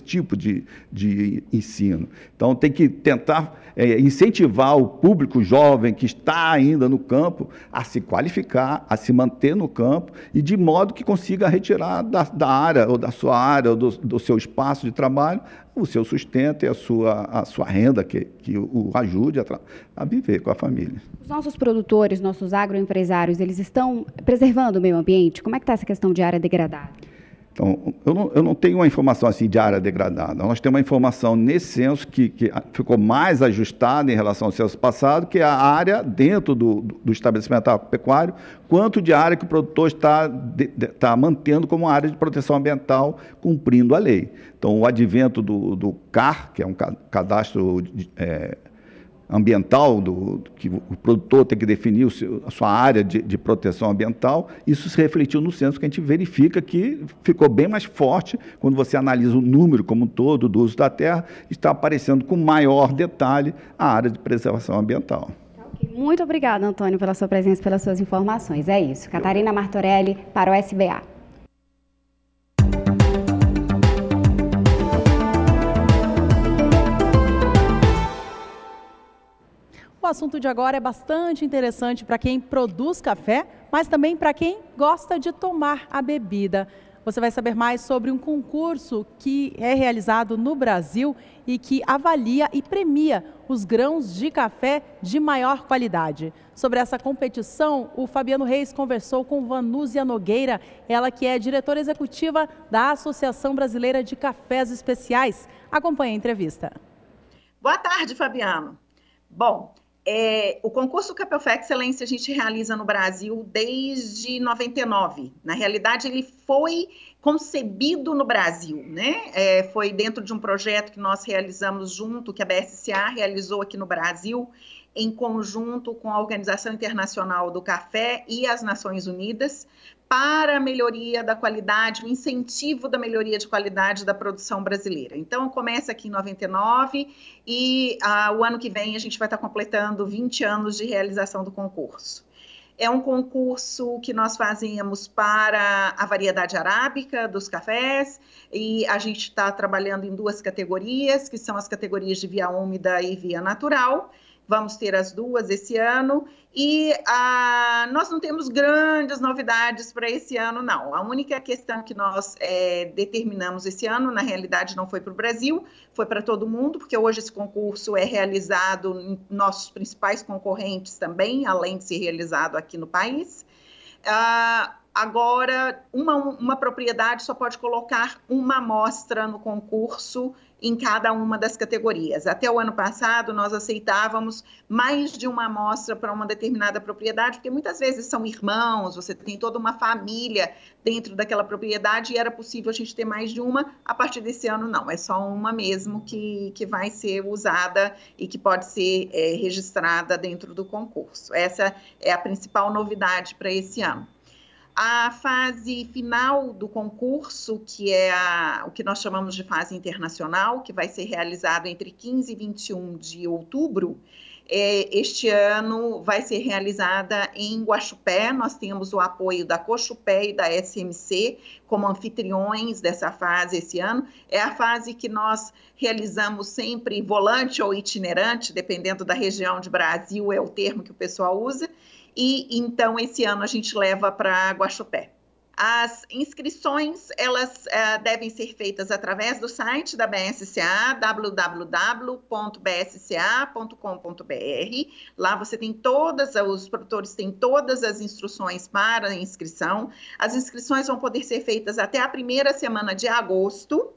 tipo de ensino. Então, tem que tentar incentivar o público jovem que está ainda no campo a se qualificar, a se manter no campo, e de modo que consiga retirar da área, ou da sua área, ou do seu espaço de trabalho, o seu sustento e a sua renda que o ajude a viver com a família. Os nossos produtores, nossos agroempresários, eles estão preservando o meio ambiente? Como é que está essa questão de área degradada? Então, eu não tenho uma informação assim de área degradada. Nós temos uma informação nesse censo que ficou mais ajustada em relação ao censo passado, que é a área dentro do estabelecimento agropecuário, quanto de área que o produtor está mantendo como área de proteção ambiental, cumprindo a lei. Então, o advento do CAR, que é um cadastro ambiental, que o produtor tem que definir a sua área de proteção ambiental, isso se refletiu no censo, que a gente verifica que ficou bem mais forte quando você analisa o número como um todo do uso da terra, está aparecendo com maior detalhe a área de preservação ambiental. Muito obrigada, Antônio, pela sua presença e pelas suas informações. É isso. Catarina Martorelli para o SBA. O assunto de agora é bastante interessante para quem produz café, mas também para quem gosta de tomar a bebida. Você vai saber mais sobre um concurso que é realizado no Brasil e que avalia e premia os grãos de café de maior qualidade. Sobre essa competição, o Fabiano Reis conversou com Vanúzia Nogueira, ela que é diretora executiva da Associação Brasileira de Cafés Especiais. Acompanhe a entrevista. Boa tarde, Fabiano. Bom, o concurso Café Excelência a gente realiza no Brasil desde 99. Na realidade, ele foi concebido no Brasil, né? Foi dentro de um projeto que nós realizamos junto, que a BSCA realizou aqui no Brasil, em conjunto com a Organização Internacional do Café e as Nações Unidas, para a melhoria da qualidade, o incentivo da melhoria de qualidade da produção brasileira. Então, começa aqui em 99 e o ano que vem a gente vai estar completando 20 anos de realização do concurso. É um concurso que nós fazemos para a variedade arábica dos cafés e a gente está trabalhando em duas categorias, que são as categorias de via úmida e via natural. Vamos ter as duas esse ano e nós não temos grandes novidades para esse ano, não. A única questão que nós determinamos esse ano, na realidade não foi para o Brasil, foi para todo mundo, porque hoje esse concurso é realizado em nossos principais concorrentes também, além de ser realizado aqui no país. Agora, uma propriedade só pode colocar uma amostra no concurso em cada uma das categorias. Até o ano passado, nós aceitávamos mais de uma amostra para uma determinada propriedade, porque muitas vezes são irmãos, você tem toda uma família dentro daquela propriedade e era possível a gente ter mais de uma. A partir desse ano, não, é só uma mesmo que vai ser usada e que pode ser registrada dentro do concurso. Essa é a principal novidade para esse ano. A fase final do concurso, que é o que nós chamamos de fase internacional, que vai ser realizado entre 15 e 21 de outubro, este ano vai ser realizada em Guaxupé. Nós temos o apoio da Cochupé e da SMC como anfitriões dessa fase esse ano. É a fase que nós realizamos sempre volante ou itinerante, dependendo da região de Brasil, é o termo que o pessoal usa. E então esse ano a gente leva para Guaxupé. As inscrições, elas devem ser feitas através do site da BSCA, www.bsca.com.br. Lá você tem os produtores têm todas as instruções para a inscrição. As inscrições vão poder ser feitas até a primeira semana de agosto.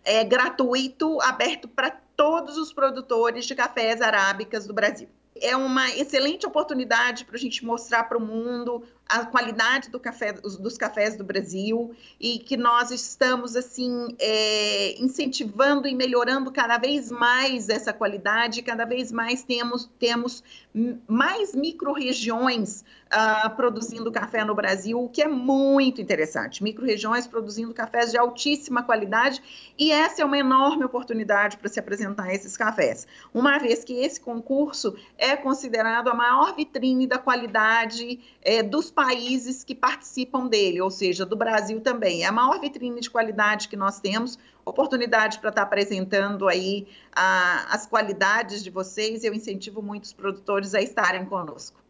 É gratuito, aberto para todos os produtores de cafés arábicas do Brasil. É uma excelente oportunidade para a gente mostrar para o mundo a qualidade dos cafés do Brasil e que nós estamos assim incentivando e melhorando cada vez mais essa qualidade. Cada vez mais temos mais micro-regiões produzindo café no Brasil, o que é muito interessante. Micro-regiões produzindo cafés de altíssima qualidade, e essa é uma enorme oportunidade para se apresentar esses cafés, uma vez que esse concurso é considerado a maior vitrine da qualidade dos países que participam dele, ou seja, do Brasil também. É a maior vitrine de qualidade que nós temos, oportunidade para estar apresentando aí as qualidades de vocês. Eu incentivo muitos produtores a estarem conosco.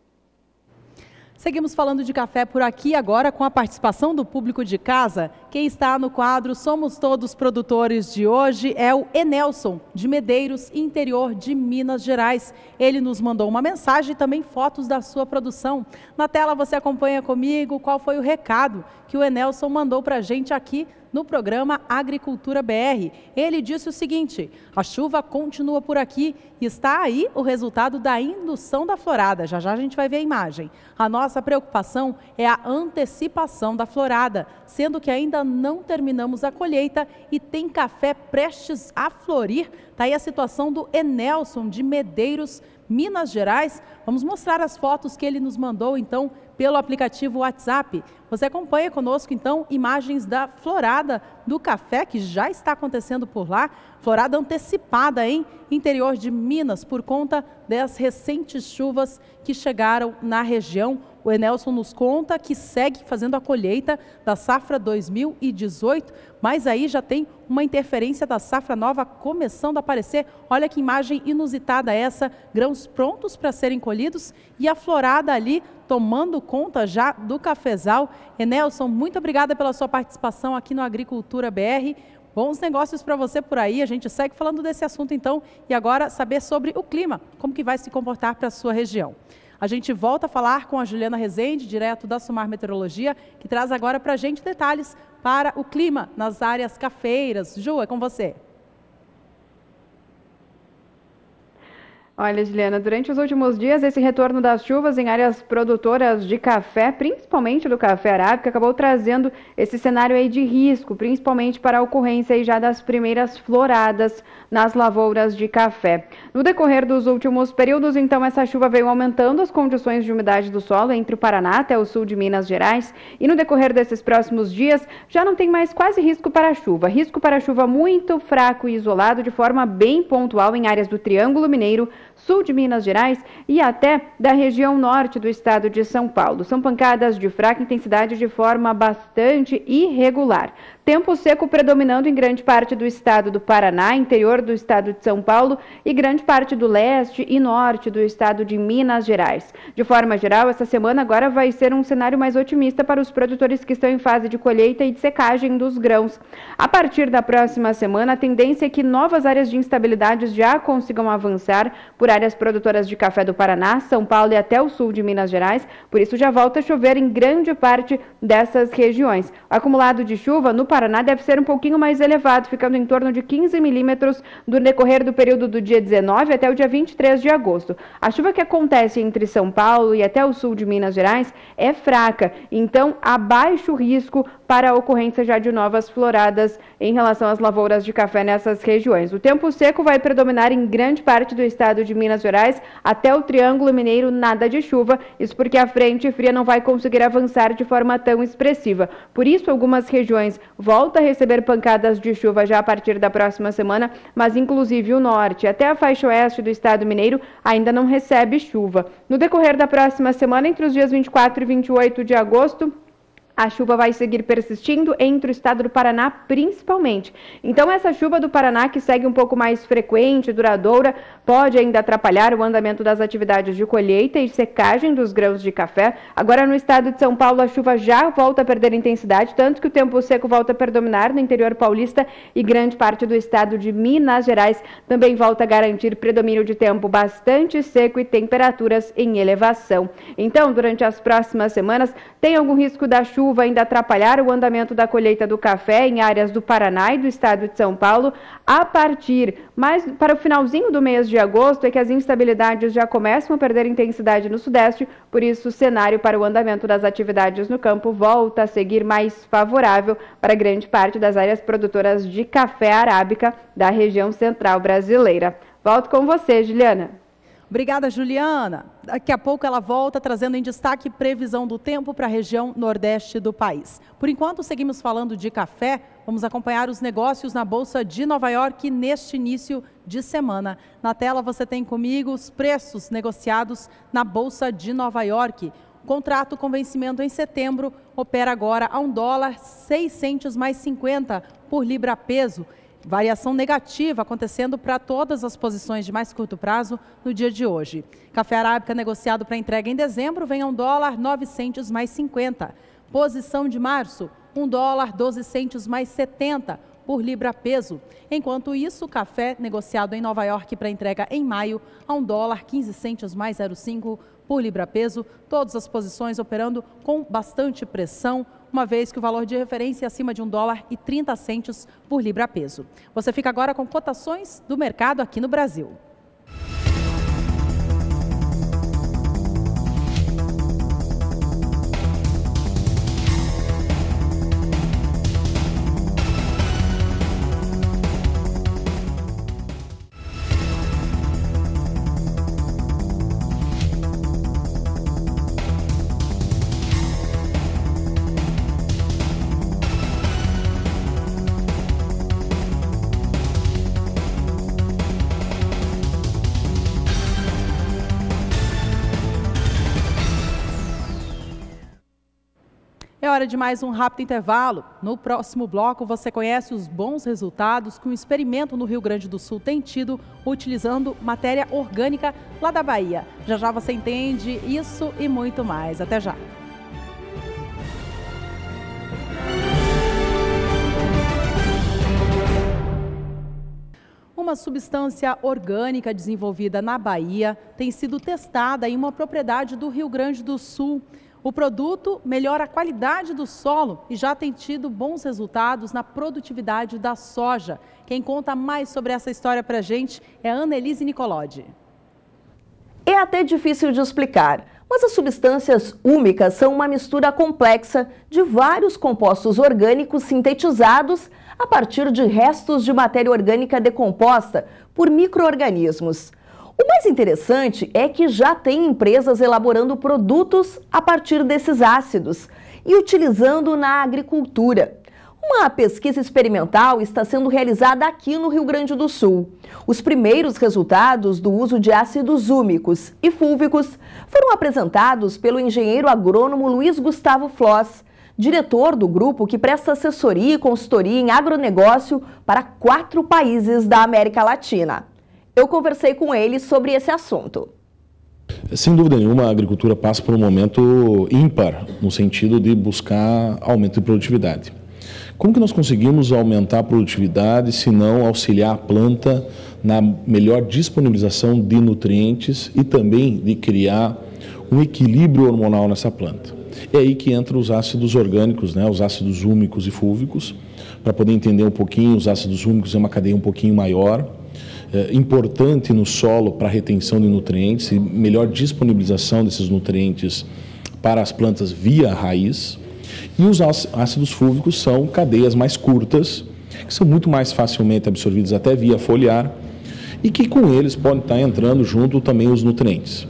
Seguimos falando de café por aqui agora com a participação do público de casa. Quem está no quadro Somos Todos Produtores de hoje é o Enelson, de Medeiros, interior de Minas Gerais. Ele nos mandou uma mensagem e também fotos da sua produção. Na tela você acompanha comigo qual foi o recado que o Enelson mandou para a gente aqui no programa Agricultura BR. Ele disse o seguinte: a chuva continua por aqui e está aí o resultado da indução da florada. Já já a gente vai ver a imagem. A nossa preocupação é a antecipação da florada, sendo que ainda não terminamos a colheita e tem café prestes a florir. Está aí a situação do Enelson de Medeiros, Minas Gerais. Vamos mostrar as fotos que ele nos mandou, então, pelo aplicativo WhatsApp. Você acompanha conosco, então, imagens da florada do café que já está acontecendo por lá. Florada antecipada em interior de Minas por conta das recentes chuvas que chegaram na região. O Enelson nos conta que segue fazendo a colheita da safra 2018, mas aí já tem uma interferência da safra nova começando a aparecer. Olha que imagem inusitada essa, grãos prontos para serem colhidos e a florada ali tomando conta já do cafezal. Enelson, muito obrigada pela sua participação aqui no Agricultura BR. Bons negócios para você por aí. A gente segue falando desse assunto então e agora saber sobre o clima, como que vai se comportar para a sua região. A gente volta a falar com a Juliana Rezende, direto da Sumar Meteorologia, que traz agora para a gente detalhes para o clima nas áreas cafeiras. Ju, é com você. Olha, Juliana, durante os últimos dias, esse retorno das chuvas em áreas produtoras de café, principalmente do café arábica, acabou trazendo esse cenário aí de risco, principalmente para a ocorrência aí já das primeiras floradas nas lavouras de café. No decorrer dos últimos períodos, então, essa chuva veio aumentando as condições de umidade do solo entre o Paraná até o sul de Minas Gerais, e no decorrer desses próximos dias já não tem mais quase risco para chuva. Risco para chuva muito fraco e isolado, de forma bem pontual em áreas do Triângulo Mineiro, sul de Minas Gerais e até da região norte do estado de São Paulo. São pancadas de fraca intensidade de forma bastante irregular. Tempo seco predominando em grande parte do estado do Paraná, interior do estado de São Paulo e grande parte do leste e norte do estado de Minas Gerais. De forma geral, essa semana agora vai ser um cenário mais otimista para os produtores que estão em fase de colheita e de secagem dos grãos. A partir da próxima semana, a tendência é que novas áreas de instabilidade já consigam avançar por áreas produtoras de café do Paraná, São Paulo e até o sul de Minas Gerais. Por isso já volta a chover em grande parte dessas regiões. O acumulado de chuva no Paraná deve ser um pouquinho mais elevado, ficando em torno de 15 milímetros no decorrer do período do dia 19 até o dia 23 de agosto. A chuva que acontece entre São Paulo e até o sul de Minas Gerais é fraca, então há baixo risco para a ocorrência já de novas floradas em relação às lavouras de café nessas regiões. O tempo seco vai predominar em grande parte do estado de Minas Gerais, até o Triângulo Mineiro, nada de chuva, isso porque a frente fria não vai conseguir avançar de forma tão expressiva. Por isso, algumas regiões voltam a receber pancadas de chuva já a partir da próxima semana, mas inclusive o norte, até a faixa oeste do estado mineiro, ainda não recebe chuva. No decorrer da próxima semana, entre os dias 24 e 28 de agosto, a chuva vai seguir persistindo entre o estado do Paraná, principalmente. Então, essa chuva do Paraná, que segue um pouco mais frequente, duradoura, pode ainda atrapalhar o andamento das atividades de colheita e secagem dos grãos de café. Agora, no estado de São Paulo, a chuva já volta a perder intensidade, tanto que o tempo seco volta a predominar no interior paulista e grande parte do estado de Minas Gerais também volta a garantir predomínio de tempo bastante seco e temperaturas em elevação. Então, durante as próximas semanas, tem algum risco da chuva ainda atrapalhar o andamento da colheita do café em áreas do Paraná e do estado de São Paulo. A partir, mais para o finalzinho do mês de agosto, é que as instabilidades já começam a perder intensidade no sudeste, por isso o cenário para o andamento das atividades no campo volta a seguir mais favorável para grande parte das áreas produtoras de café arábica da região central brasileira. Volto com você, Juliana. Obrigada, Juliana. Daqui a pouco ela volta trazendo em destaque previsão do tempo para a região nordeste do país. Por enquanto, seguimos falando de café. Vamos acompanhar os negócios na Bolsa de Nova York neste início de semana. Na tela você tem comigo os preços negociados na Bolsa de Nova York. O contrato com vencimento em setembro opera agora a $1,06 por libra peso. Variação negativa acontecendo para todas as posições de mais curto prazo no dia de hoje. Café arábica negociado para entrega em dezembro vem a $1,0950. Posição de março, $1,1270 por libra peso. Enquanto isso, o café negociado em Nova York para entrega em maio a $1,1505 por libra peso. Todas as posições operando com bastante pressão, uma vez que o valor de referência é acima de $1,30 por libra peso. Você fica agora com cotações do mercado aqui no Brasil. É hora de mais um rápido intervalo. No próximo bloco, você conhece os bons resultados que um experimento no Rio Grande do Sul tem tido utilizando matéria orgânica lá da Bahia. Já já você entende isso e muito mais. Até já. Uma substância orgânica desenvolvida na Bahia tem sido testada em uma propriedade do Rio Grande do Sul. O produto melhora a qualidade do solo e já tem tido bons resultados na produtividade da soja. Quem conta mais sobre essa história para a gente é a Annelise Nicolodi. É até difícil de explicar, mas as substâncias úmicas são uma mistura complexa de vários compostos orgânicos sintetizados a partir de restos de matéria orgânica decomposta por micro-organismos. O mais interessante é que já tem empresas elaborando produtos a partir desses ácidos e utilizando na agricultura. Uma pesquisa experimental está sendo realizada aqui no Rio Grande do Sul. Os primeiros resultados do uso de ácidos úmicos e fúlvicos foram apresentados pelo engenheiro agrônomo Luiz Gustavo Floss, diretor do grupo que presta assessoria e consultoria em agronegócio para 4 países da América Latina. Eu conversei com ele sobre esse assunto. Sem dúvida nenhuma, a agricultura passa por um momento ímpar, no sentido de buscar aumento de produtividade. Como que nós conseguimos aumentar a produtividade se não auxiliar a planta na melhor disponibilização de nutrientes e também de criar um equilíbrio hormonal nessa planta? É aí que entram os ácidos orgânicos, né, os ácidos úmicos e fúlvicos. Para poder entender um pouquinho, os ácidos úmicos é uma cadeia um pouquinho maior, importante no solo para a retenção de nutrientes e melhor disponibilização desses nutrientes para as plantas via raiz. E os ácidos fúlvicos são cadeias mais curtas, que são muito mais facilmente absorvidos até via foliar, e que com eles podem estar entrando junto também os nutrientes.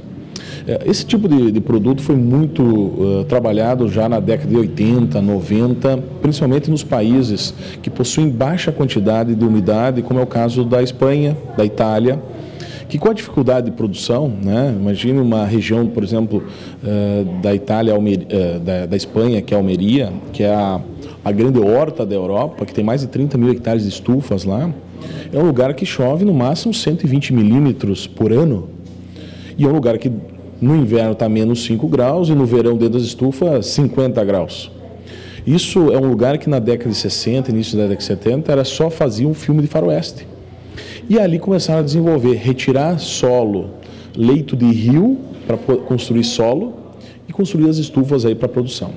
Esse tipo de produto foi muito trabalhado já na década de 80, 90, principalmente nos países que possuem baixa quantidade de umidade, como é o caso da Espanha, da Itália, que com a dificuldade de produção, né, imagine uma região, por exemplo, da Itália, da Espanha, que é Almeria, que é a grande horta da Europa, que tem mais de 30 mil hectares de estufas lá, é um lugar que chove no máximo 120 milímetros por ano, e é um lugar que no inverno está menos 5 graus e no verão dentro das estufas 50 graus. Isso é um lugar que na década de 60, início da década de 70, era só fazia um filme de faroeste. E ali começaram a desenvolver, retirar solo, leito de rio para construir solo e construir as estufas aí para produção.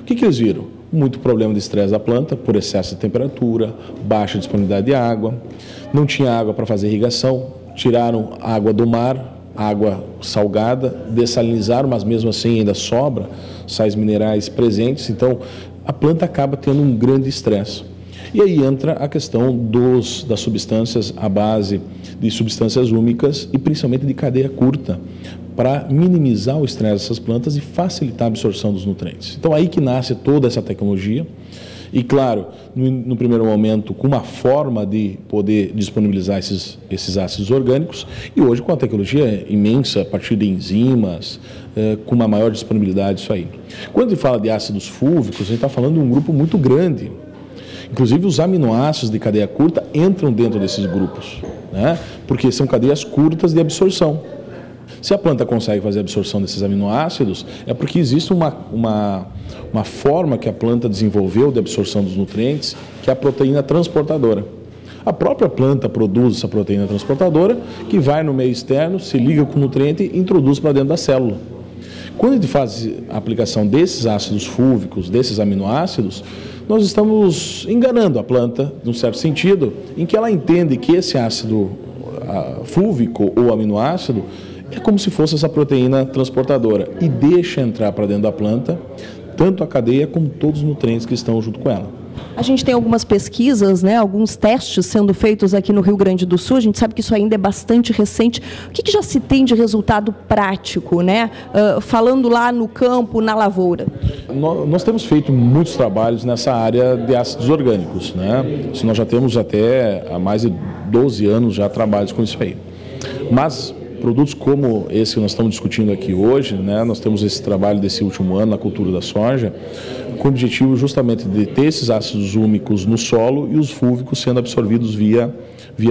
O que eles viram? Muito problema de estresse da planta por excesso de temperatura, baixa disponibilidade de água, não tinha água para fazer irrigação, tiraram água do mar, água salgada, dessalinizaram, mas mesmo assim ainda sobra sais minerais presentes, então a planta acaba tendo um grande estresse. E aí entra a questão das substâncias à base de substâncias úmicas e principalmente de cadeia curta, para minimizar o estresse dessas plantas e facilitar a absorção dos nutrientes. Então aí que nasce toda essa tecnologia. E claro, no primeiro momento, com uma forma de poder disponibilizar esses ácidos orgânicos, e hoje com a tecnologia imensa, a partir de enzimas, com uma maior disponibilidade disso aí. Quando a gente fala de ácidos fúlvicos, a gente está falando de um grupo muito grande. Inclusive os aminoácidos de cadeia curta entram dentro desses grupos, né? Porque são cadeias curtas de absorção. Se a planta consegue fazer a absorção desses aminoácidos, é porque existe uma forma que a planta desenvolveu de absorção dos nutrientes, que é a proteína transportadora. A própria planta produz essa proteína transportadora, que vai no meio externo, se liga com o nutriente e introduz para dentro da célula. Quando a gente faz a aplicação desses ácidos fúlvicos, desses aminoácidos, nós estamos enganando a planta, num certo sentido, em que ela entende que esse ácido fúlvico ou aminoácido é como se fosse essa proteína transportadora e deixa entrar para dentro da planta tanto a cadeia como todos os nutrientes que estão junto com ela. A gente tem algumas pesquisas, né, alguns testes sendo feitos aqui no Rio Grande do Sul. A gente sabe que isso ainda é bastante recente. O que já se tem de resultado prático, né? Falando lá no campo, na lavoura? Nós temos feito muitos trabalhos nessa área de ácidos orgânicos, né? Nós já temos até há mais de 12 anos já trabalhos com isso aí. Mas produtos como esse que nós estamos discutindo aqui hoje, né, nós temos esse trabalho desse último ano na cultura da soja, com o objetivo justamente de ter esses ácidos úmicos no solo e os fúlvicos sendo absorvidos via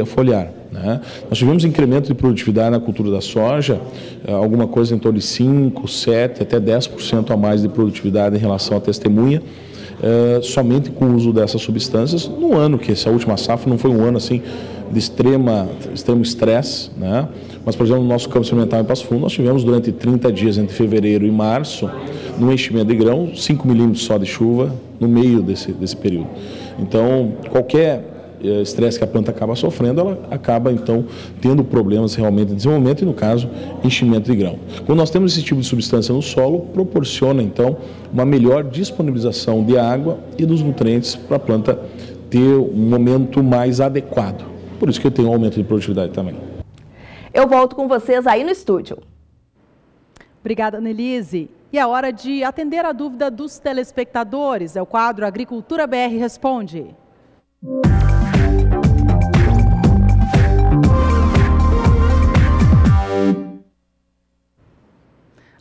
foliar, né? Nós tivemos incremento de produtividade na cultura da soja, alguma coisa em torno de 5, 7, até 10% a mais de produtividade em relação à testemunha, somente com o uso dessas substâncias, no ano que essa última safra não foi um ano assim de extremo estresse, né? Mas, por exemplo, no nosso campo experimental em Passo Fundo, nós tivemos durante 30 dias, entre fevereiro e março, no enchimento de grão, 5 milímetros só de chuva no meio desse período. Então, qualquer estresse que a planta acaba sofrendo, ela acaba, então, tendo problemas realmente de desenvolvimento e, no caso, enchimento de grão. Quando nós temos esse tipo de substância no solo, proporciona, então, uma melhor disponibilização de água e dos nutrientes para a planta ter um momento mais adequado. Por isso que tem um aumento de produtividade também. Eu volto com vocês aí no estúdio. Obrigada, Nelise. E é hora de atender a dúvida dos telespectadores. É o quadro Agricultura BR Responde.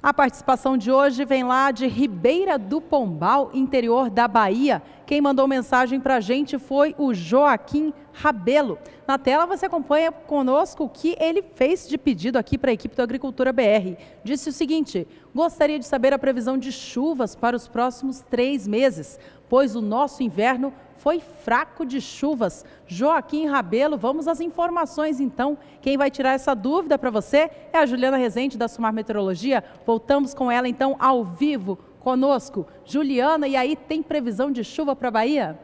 A participação de hoje vem lá de Ribeira do Pombal, interior da Bahia. Quem mandou mensagem para a gente foi o Joaquim Rabelo. Na tela você acompanha conosco o que ele fez de pedido aqui para a equipe do Agricultura BR. Disse o seguinte: gostaria de saber a previsão de chuvas para os próximos 3 meses, pois o nosso inverno foi fraco de chuvas. Joaquim Rabelo, vamos às informações então. Quem vai tirar essa dúvida para você é a Juliana Rezende, da Sumar Meteorologia. Voltamos com ela então ao vivo conosco. Juliana, e aí tem previsão de chuva para a Bahia?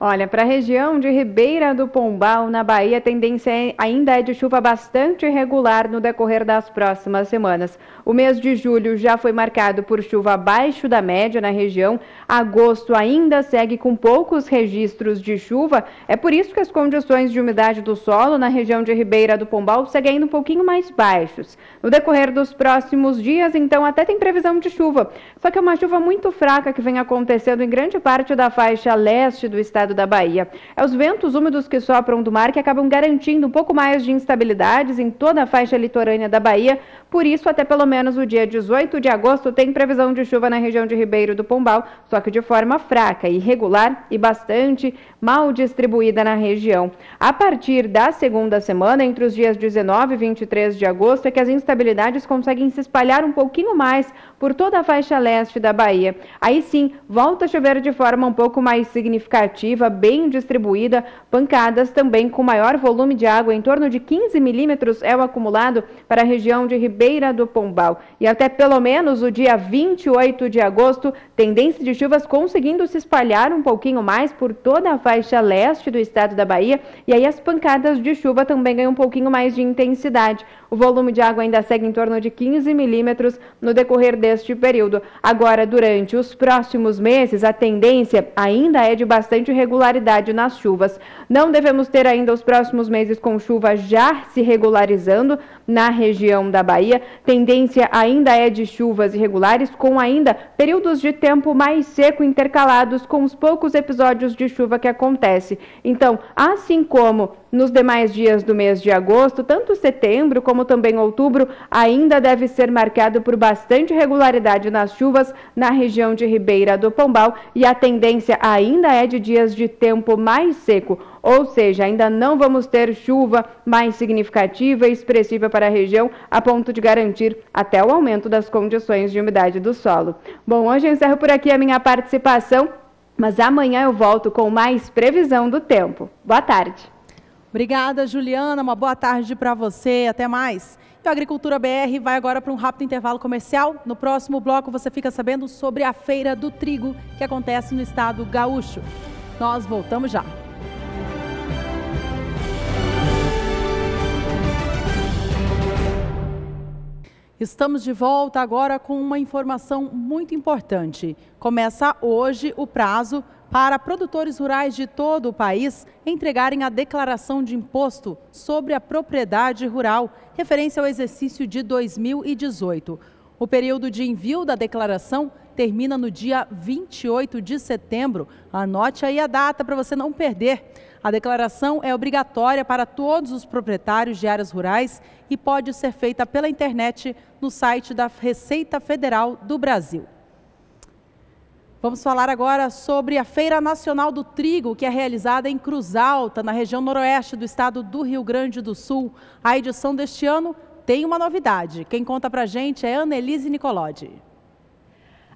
Olha, para a região de Ribeira do Pombal, na Bahia, a tendência ainda é de chuva bastante irregular no decorrer das próximas semanas. O mês de julho já foi marcado por chuva abaixo da média na região. Agosto ainda segue com poucos registros de chuva. É por isso que as condições de umidade do solo na região de Ribeira do Pombal seguem ainda um pouquinho mais baixos. No decorrer dos próximos dias, então, até tem previsão de chuva. Só que é uma chuva muito fraca que vem acontecendo em grande parte da faixa leste do estado da Bahia. É os ventos úmidos que sopram do mar que acabam garantindo um pouco mais de instabilidades em toda a faixa litorânea da Bahia. Por isso, até pelo menos o dia 18 de agosto tem previsão de chuva na região de Ribeira do Pombal, só que de forma fraca, irregular e bastante mal distribuída na região. A partir da segunda semana, entre os dias 19 e 23 de agosto, é que as instabilidades conseguem se espalhar um pouquinho mais por toda a faixa leste da Bahia. Aí sim, volta a chover de forma um pouco mais significativa, bem distribuída, pancadas também com maior volume de água, em torno de 15 milímetros é o acumulado para a região de Ribeira do Pombal. E até pelo menos o dia 28 de agosto, tendência de chuvas conseguindo se espalhar um pouquinho mais por toda a faixa leste do estado da Bahia, e aí as pancadas de chuva também ganham um pouquinho mais de intensidade. O volume de água ainda segue em torno de 15 milímetros no decorrer deste período. Agora, durante os próximos meses, a tendência ainda é de bastante regularidade nas chuvas. Não devemos ter ainda os próximos meses com chuva já se regularizando na região da Bahia. Tendência ainda é de chuvas irregulares, com ainda períodos de tempo mais seco intercalados com os poucos episódios de chuva que acontece. Então, assim como nos demais dias do mês de agosto, tanto setembro como também outubro ainda deve ser marcado por bastante regularidade nas chuvas na região de Ribeira do Pombal, e a tendência ainda é de dias de tempo mais seco, ou seja, ainda não vamos ter chuva mais significativa e expressiva para a região, a ponto de garantir até o aumento das condições de umidade do solo. Bom, hoje eu encerro por aqui a minha participação, mas amanhã eu volto com mais previsão do tempo. Boa tarde. Obrigada, Juliana. Uma boa tarde para você. Até mais. E a Agricultura BR vai agora para um rápido intervalo comercial. No próximo bloco você fica sabendo sobre a Feira do Trigo, que acontece no estado gaúcho. Nós voltamos já. Estamos de volta agora com uma informação muito importante. Começa hoje o prazo para produtores rurais de todo o país entregarem a declaração de imposto sobre a propriedade rural, referência ao exercício de 2018. O período de envio da declaração termina no dia 28 de setembro. Anote aí a data para você não perder. A declaração é obrigatória para todos os proprietários de áreas rurais e pode ser feita pela internet no site da Receita Federal do Brasil. Vamos falar agora sobre a Feira Nacional do Trigo, que é realizada em Cruz Alta, na região noroeste do estado do Rio Grande do Sul. A edição deste ano tem uma novidade. Quem conta pra gente é Annelise Nicolodi.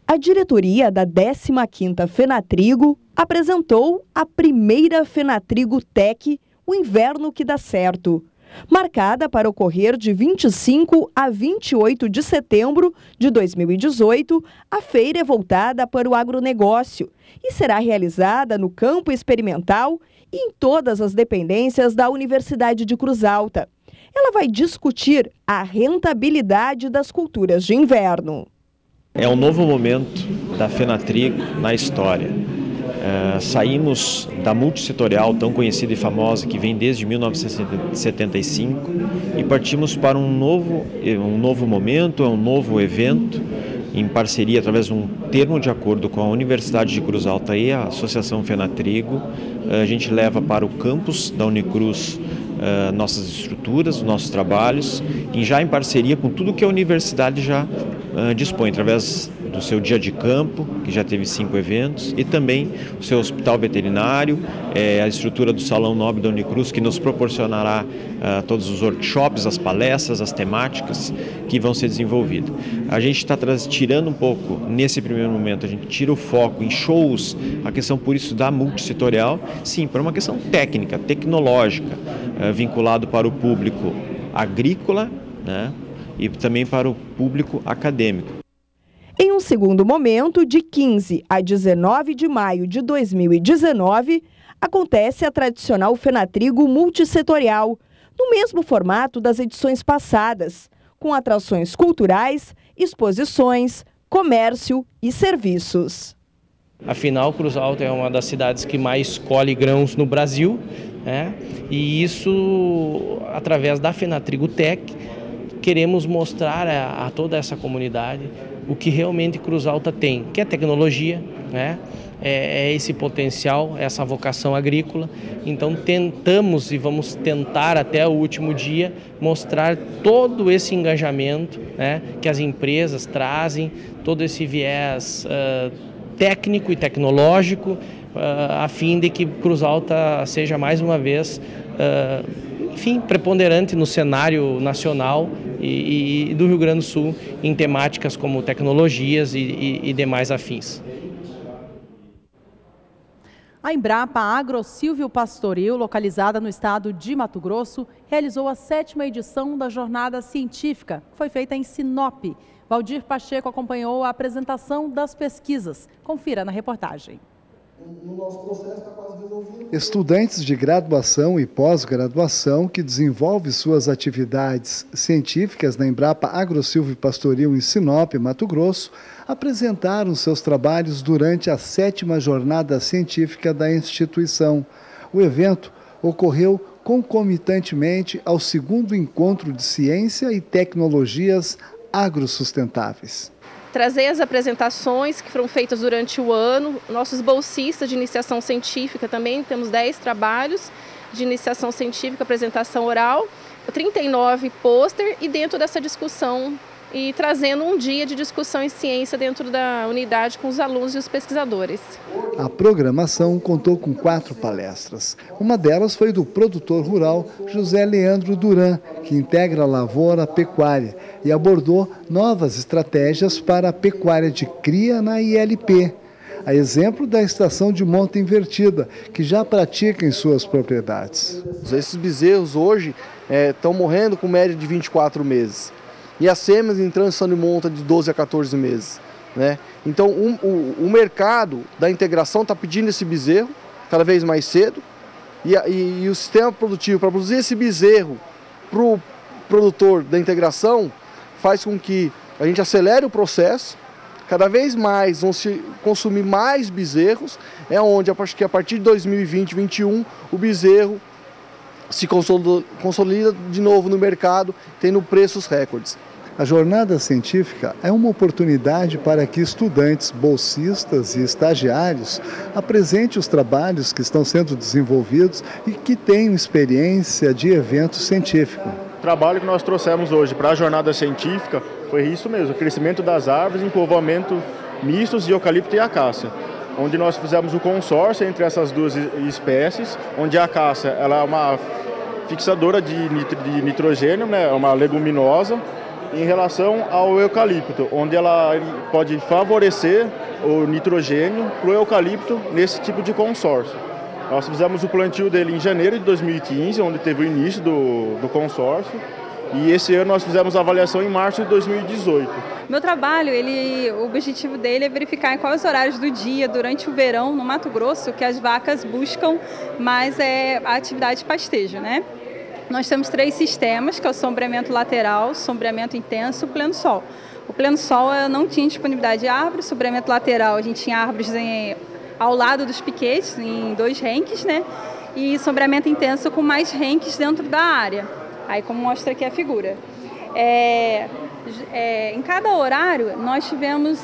A diretoria da 15ª Fenatrigo apresentou a primeira Fenatrigo Tech, o inverno que dá certo. Marcada para ocorrer de 25 a 28 de setembro de 2018, a feira é voltada para o agronegócio e será realizada no campo experimental e em todas as dependências da Universidade de Cruz Alta. Ela vai discutir a rentabilidade das culturas de inverno. É um novo momento da Fenatrigo na história. Saímos da multissetorial tão conhecida e famosa que vem desde 1975 e partimos para um novo momento, um novo evento em parceria através de um termo de acordo com a Universidade de Cruz Alta e a Associação Fenatrigo. A gente leva para o campus da Unicruz nossas estruturas, nossos trabalhos, e já em parceria com tudo que a universidade já dispõe, através do seu dia de campo, que já teve 5 eventos, e também o seu hospital veterinário, a estrutura do Salão Nobre da Unicruz, que nos proporcionará todos os workshops, as palestras, as temáticas que vão ser desenvolvidas. A gente está tirando um pouco, nesse primeiro momento, a gente tira o foco em shows, a questão por isso da multissetorial, sim, para uma questão técnica, tecnológica, vinculado para o público agrícola, né, e também para o público acadêmico. Em um segundo momento, de 15 a 19 de maio de 2019, acontece a tradicional Fenatrigo multissetorial, no mesmo formato das edições passadas, com atrações culturais, exposições, comércio e serviços. Afinal, Cruz Alta é uma das cidades que mais colhe grãos no Brasil, né? E isso, através da Fenatrigo Tech, queremos mostrar a toda essa comunidade o que realmente Cruz Alta tem, que é tecnologia, né? É esse potencial, essa vocação agrícola. Então tentamos e vamos tentar até o último dia mostrar todo esse engajamento, né, que as empresas trazem, todo esse viés técnico e tecnológico, a fim de que Cruz Alta seja mais uma vez, enfim, preponderante no cenário nacional e do Rio Grande do Sul em temáticas como tecnologias e demais afins. A Embrapa Agrosilvio Pastoril, localizada no estado de Mato Grosso, realizou a 7ª edição da Jornada Científica, que foi feita em Sinop. Valdir Pacheco acompanhou a apresentação das pesquisas. Confira na reportagem. Estudantes de graduação e pós-graduação que desenvolvem suas atividades científicas na Embrapa Agrosilvio Pastoril em Sinop, Mato Grosso, apresentaram seus trabalhos durante a 7ª Jornada Científica da instituição. O evento ocorreu concomitantemente ao 2º Encontro de Ciência e Tecnologias Agrosustentáveis. Trazer as apresentações que foram feitas durante o ano, nossos bolsistas de iniciação científica também, temos 10 trabalhos de iniciação científica, apresentação oral, 39 pôster e dentro dessa discussão e trazendo um dia de discussão em ciência dentro da unidade com os alunos e os pesquisadores. A programação contou com 4 palestras. Uma delas foi do produtor rural José Leandro Duran, que integra a lavoura pecuária e abordou novas estratégias para a pecuária de cria na ILP. A exemplo da estação de monta invertida, que já pratica em suas propriedades. Esses bezerros hoje estão morrendo com média de 24 meses. E as fêmeas em transição de monta de 12 a 14 meses. Né? Então o mercado da integração está pedindo esse bezerro cada vez mais cedo e o sistema produtivo para produzir esse bezerro para o produtor da integração faz com que a gente acelere o processo, cada vez mais vão se consumir mais bezerros, é onde acho que a partir de 2020, 2021 o bezerro se consolida de novo no mercado, tendo preços recordes. A jornada científica é uma oportunidade para que estudantes, bolsistas e estagiários apresentem os trabalhos que estão sendo desenvolvidos e que tenham experiência de evento científico. O trabalho que nós trouxemos hoje para a jornada científica foi isso mesmo, o crescimento das árvores em povoamento mistos de eucalipto e acácia, onde nós fizemos o consórcio entre essas duas espécies, onde a acácia ela é uma fixadora de nitrogênio, né, uma leguminosa, em relação ao eucalipto, onde ela pode favorecer o nitrogênio para o eucalipto nesse tipo de consórcio. Nós fizemos o plantio dele em janeiro de 2015, onde teve o início do consórcio, e esse ano nós fizemos a avaliação em março de 2018. Meu trabalho, o objetivo dele é verificar em quais horários do dia, durante o verão, no Mato Grosso, que as vacas buscam mais a atividade de pastejo, né? Nós temos 3 sistemas, que é o sombreamento lateral, sombreamento intenso e o pleno sol. O pleno sol não tinha disponibilidade de árvores, sombreamento lateral a gente tinha árvores ao lado dos piquetes, em 2 renques, né? E sombreamento intenso com mais renques dentro da área. Aí como mostra aqui a figura. Em cada horário nós tivemos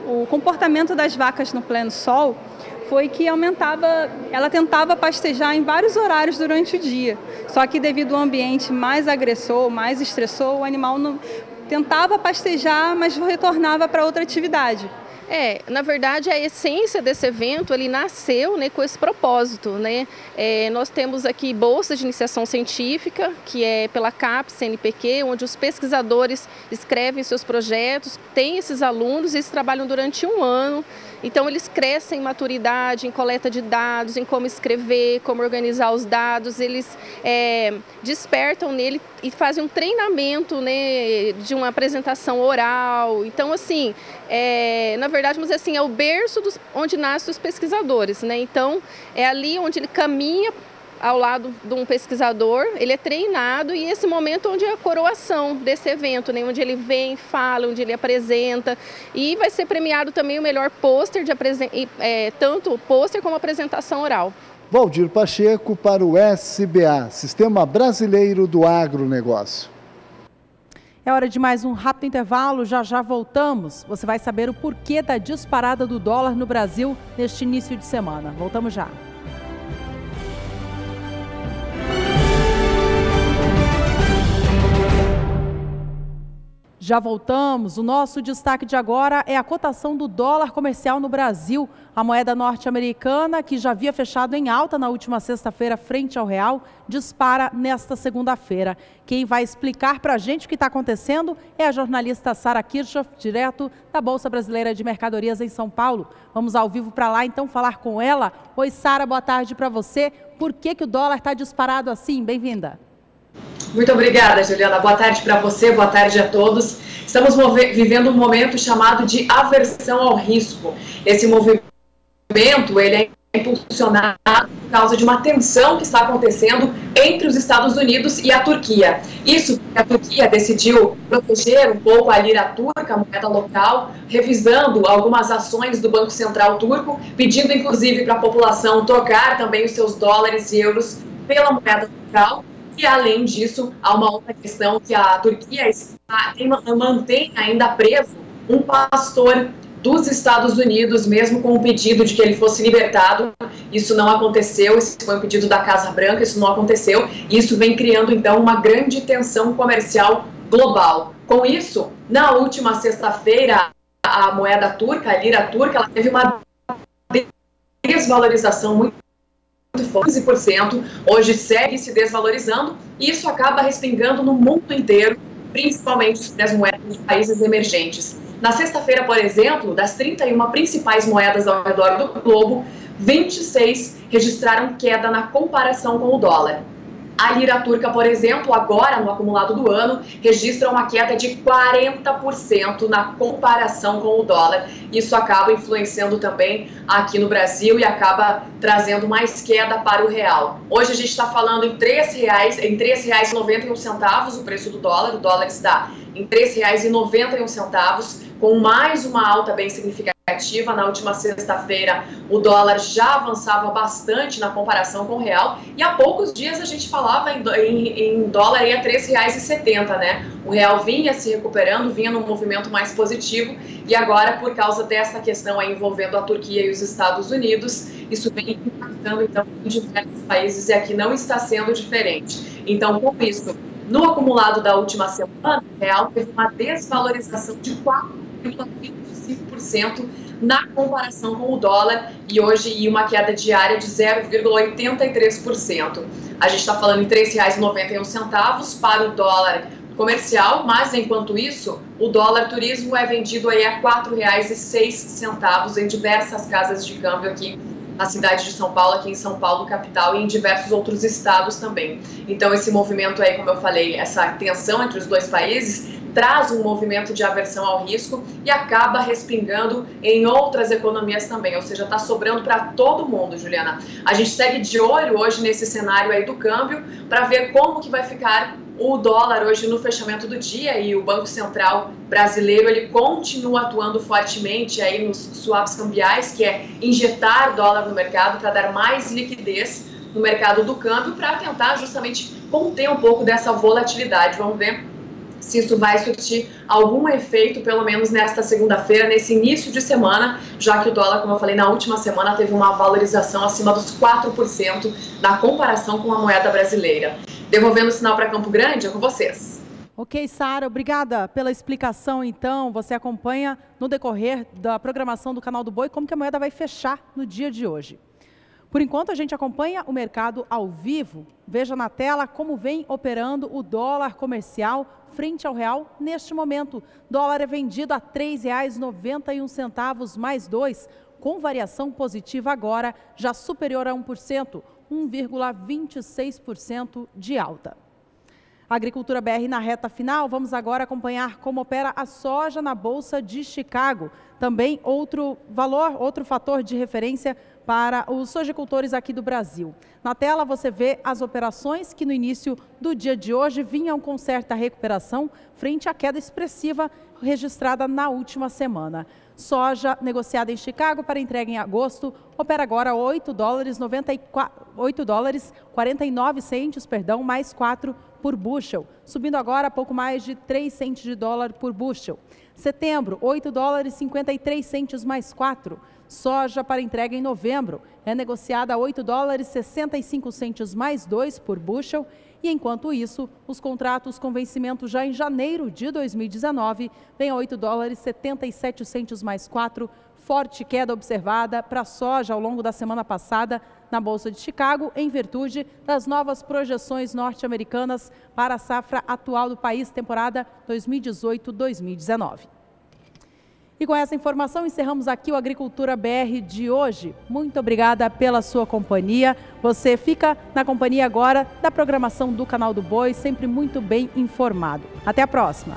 o comportamento das vacas no pleno sol foi que ela tentava pastejar em vários horários durante o dia. Só que devido ao ambiente mais agressor, mais estressor, o animal não tentava pastejar, mas retornava para outra atividade. Na verdade, a essência desse evento, ele nasceu, né, com esse propósito, né? Nós temos aqui bolsas de iniciação científica, que é pela CAPES, CNPq, onde os pesquisadores escrevem seus projetos, tem esses alunos, eles trabalham durante um ano, Então eles crescem em maturidade, em coleta de dados, em como escrever, como organizar os dados, eles despertam nele e fazem um treinamento, né, de uma apresentação oral. Então, assim, na verdade, vamos dizer assim, é o berço onde nascem os pesquisadores, né? Então, é ali onde ele caminha ao lado de um pesquisador, ele é treinado e esse momento onde é a coroação desse evento, né, onde ele vem, fala, onde ele apresenta, e vai ser premiado também o melhor pôster, tanto o pôster como a apresentação oral. Valdir Pacheco para o SBA, Sistema Brasileiro do Agronegócio. É hora de mais um rápido intervalo, já já voltamos. Você vai saber o porquê da disparada do dólar no Brasil neste início de semana. Voltamos já. Já voltamos. O nosso destaque de agora é a cotação do dólar comercial no Brasil. A moeda norte-americana, que já havia fechado em alta na última sexta-feira frente ao real, dispara nesta segunda-feira. Quem vai explicar para a gente o que está acontecendo é a jornalista Sara Kirchhoff, direto da Bolsa Brasileira de Mercadorias em São Paulo. Vamos ao vivo para lá, então, falar com ela. Oi, Sara, boa tarde para você. Por que o dólar está disparado assim? Bem-vinda. Muito obrigada, Juliana. Boa tarde para você, boa tarde a todos. Estamos vivendo um momento chamado de aversão ao risco. Esse movimento ele é impulsionado por causa de uma tensão que está acontecendo entre os Estados Unidos e a Turquia. Isso porque a Turquia decidiu proteger um pouco a lira turca, a moeda local, revisando algumas ações do Banco Central turco, pedindo inclusive para a população trocar também os seus dólares e euros pela moeda local. E, além disso, há uma outra questão que a Turquia mantém ainda preso um pastor dos Estados Unidos, mesmo com o pedido de que ele fosse libertado. Isso não aconteceu, esse foi um pedido da Casa Branca, isso não aconteceu. E isso vem criando, então, uma grande tensão comercial global. Com isso, na última sexta-feira, a moeda turca, a lira turca, ela teve uma desvalorização muito 11%, hoje segue se desvalorizando e isso acaba respingando no mundo inteiro, principalmente nas moedas dos países emergentes. Na sexta-feira, por exemplo, das 31 principais moedas ao redor do globo, 26 registraram queda na comparação com o dólar. A lira turca, por exemplo, agora no acumulado do ano, registra uma queda de 40% na comparação com o dólar. Isso acaba influenciando também aqui no Brasil e acaba trazendo mais queda para o real. Hoje a gente está falando em R$ 3,91 o preço do dólar. O dólar está em R$ 3,91, com mais uma alta bem significativa. Na última sexta-feira, o dólar já avançava bastante na comparação com o real e há poucos dias a gente falava em dólar aí a R$ 3,70, né? O real vinha se recuperando, vinha num movimento mais positivo e agora, por causa dessa questão aí envolvendo a Turquia e os Estados Unidos, isso vem impactando então em diversos países e aqui não está sendo diferente. Então, com isso, no acumulado da última semana, o real teve uma desvalorização de 4,25% na comparação com o dólar e hoje uma queda diária de 0,83%. A gente está falando em R$ 3,91 para o dólar comercial, mas enquanto isso, o dólar turismo é vendido aí a R$ 4,06 em diversas casas de câmbio aqui na cidade de São Paulo, aqui em São Paulo, capital, e em diversos outros estados também. Então, esse movimento aí, como eu falei, essa tensão entre os dois países, traz um movimento de aversão ao risco e acaba respingando em outras economias também, ou seja, está sobrando para todo mundo, Juliana. A gente segue de olho hoje nesse cenário aí do câmbio para ver como que vai ficar o dólar hoje no fechamento do dia e o Banco Central brasileiro ele continua atuando fortemente aí nos swaps cambiais, que é injetar dólar no mercado para dar mais liquidez no mercado do câmbio para tentar justamente conter um pouco dessa volatilidade. Vamos ver se isso vai surtir algum efeito, pelo menos nesta segunda-feira, nesse início de semana, já que o dólar, como eu falei, na última semana teve uma valorização acima dos 4% na comparação com a moeda brasileira. Devolvendo o sinal para Campo Grande, é com vocês. Ok, Sara, obrigada pela explicação, então. Você acompanha no decorrer da programação do Canal do Boi como que a moeda vai fechar no dia de hoje. Por enquanto, a gente acompanha o mercado ao vivo. Veja na tela como vem operando o dólar comercial frente ao real neste momento. O dólar é vendido a R$ 3,91 mais 2, com variação positiva agora, já superior a 1%, 1,26% de alta. Agricultura BR na reta final, vamos agora acompanhar como opera a soja na Bolsa de Chicago. Também outro fator de referência para os sojicultores aqui do Brasil. Na tela você vê as operações que no início do dia de hoje vinham com certa recuperação frente à queda expressiva registrada na última semana. Soja negociada em Chicago para entrega em agosto opera agora $8,49, mais 4 por bushel, subindo agora pouco mais de 3 centes de dólar por bushel. Setembro, $8,53 mais 4. Soja para entrega em novembro é negociada a $8,65 mais 2 por bushel. E enquanto isso, os contratos com vencimento já em janeiro de 2019 vêm a $8,77 mais 4. Forte queda observada para a soja ao longo da semana passada na Bolsa de Chicago, em virtude das novas projeções norte-americanas para a safra atual do país, temporada 2018-2019. E com essa informação encerramos aqui o Agricultura BR de hoje. Muito obrigada pela sua companhia. Você fica na companhia agora da programação do Canal do Boi, sempre muito bem informado. Até a próxima!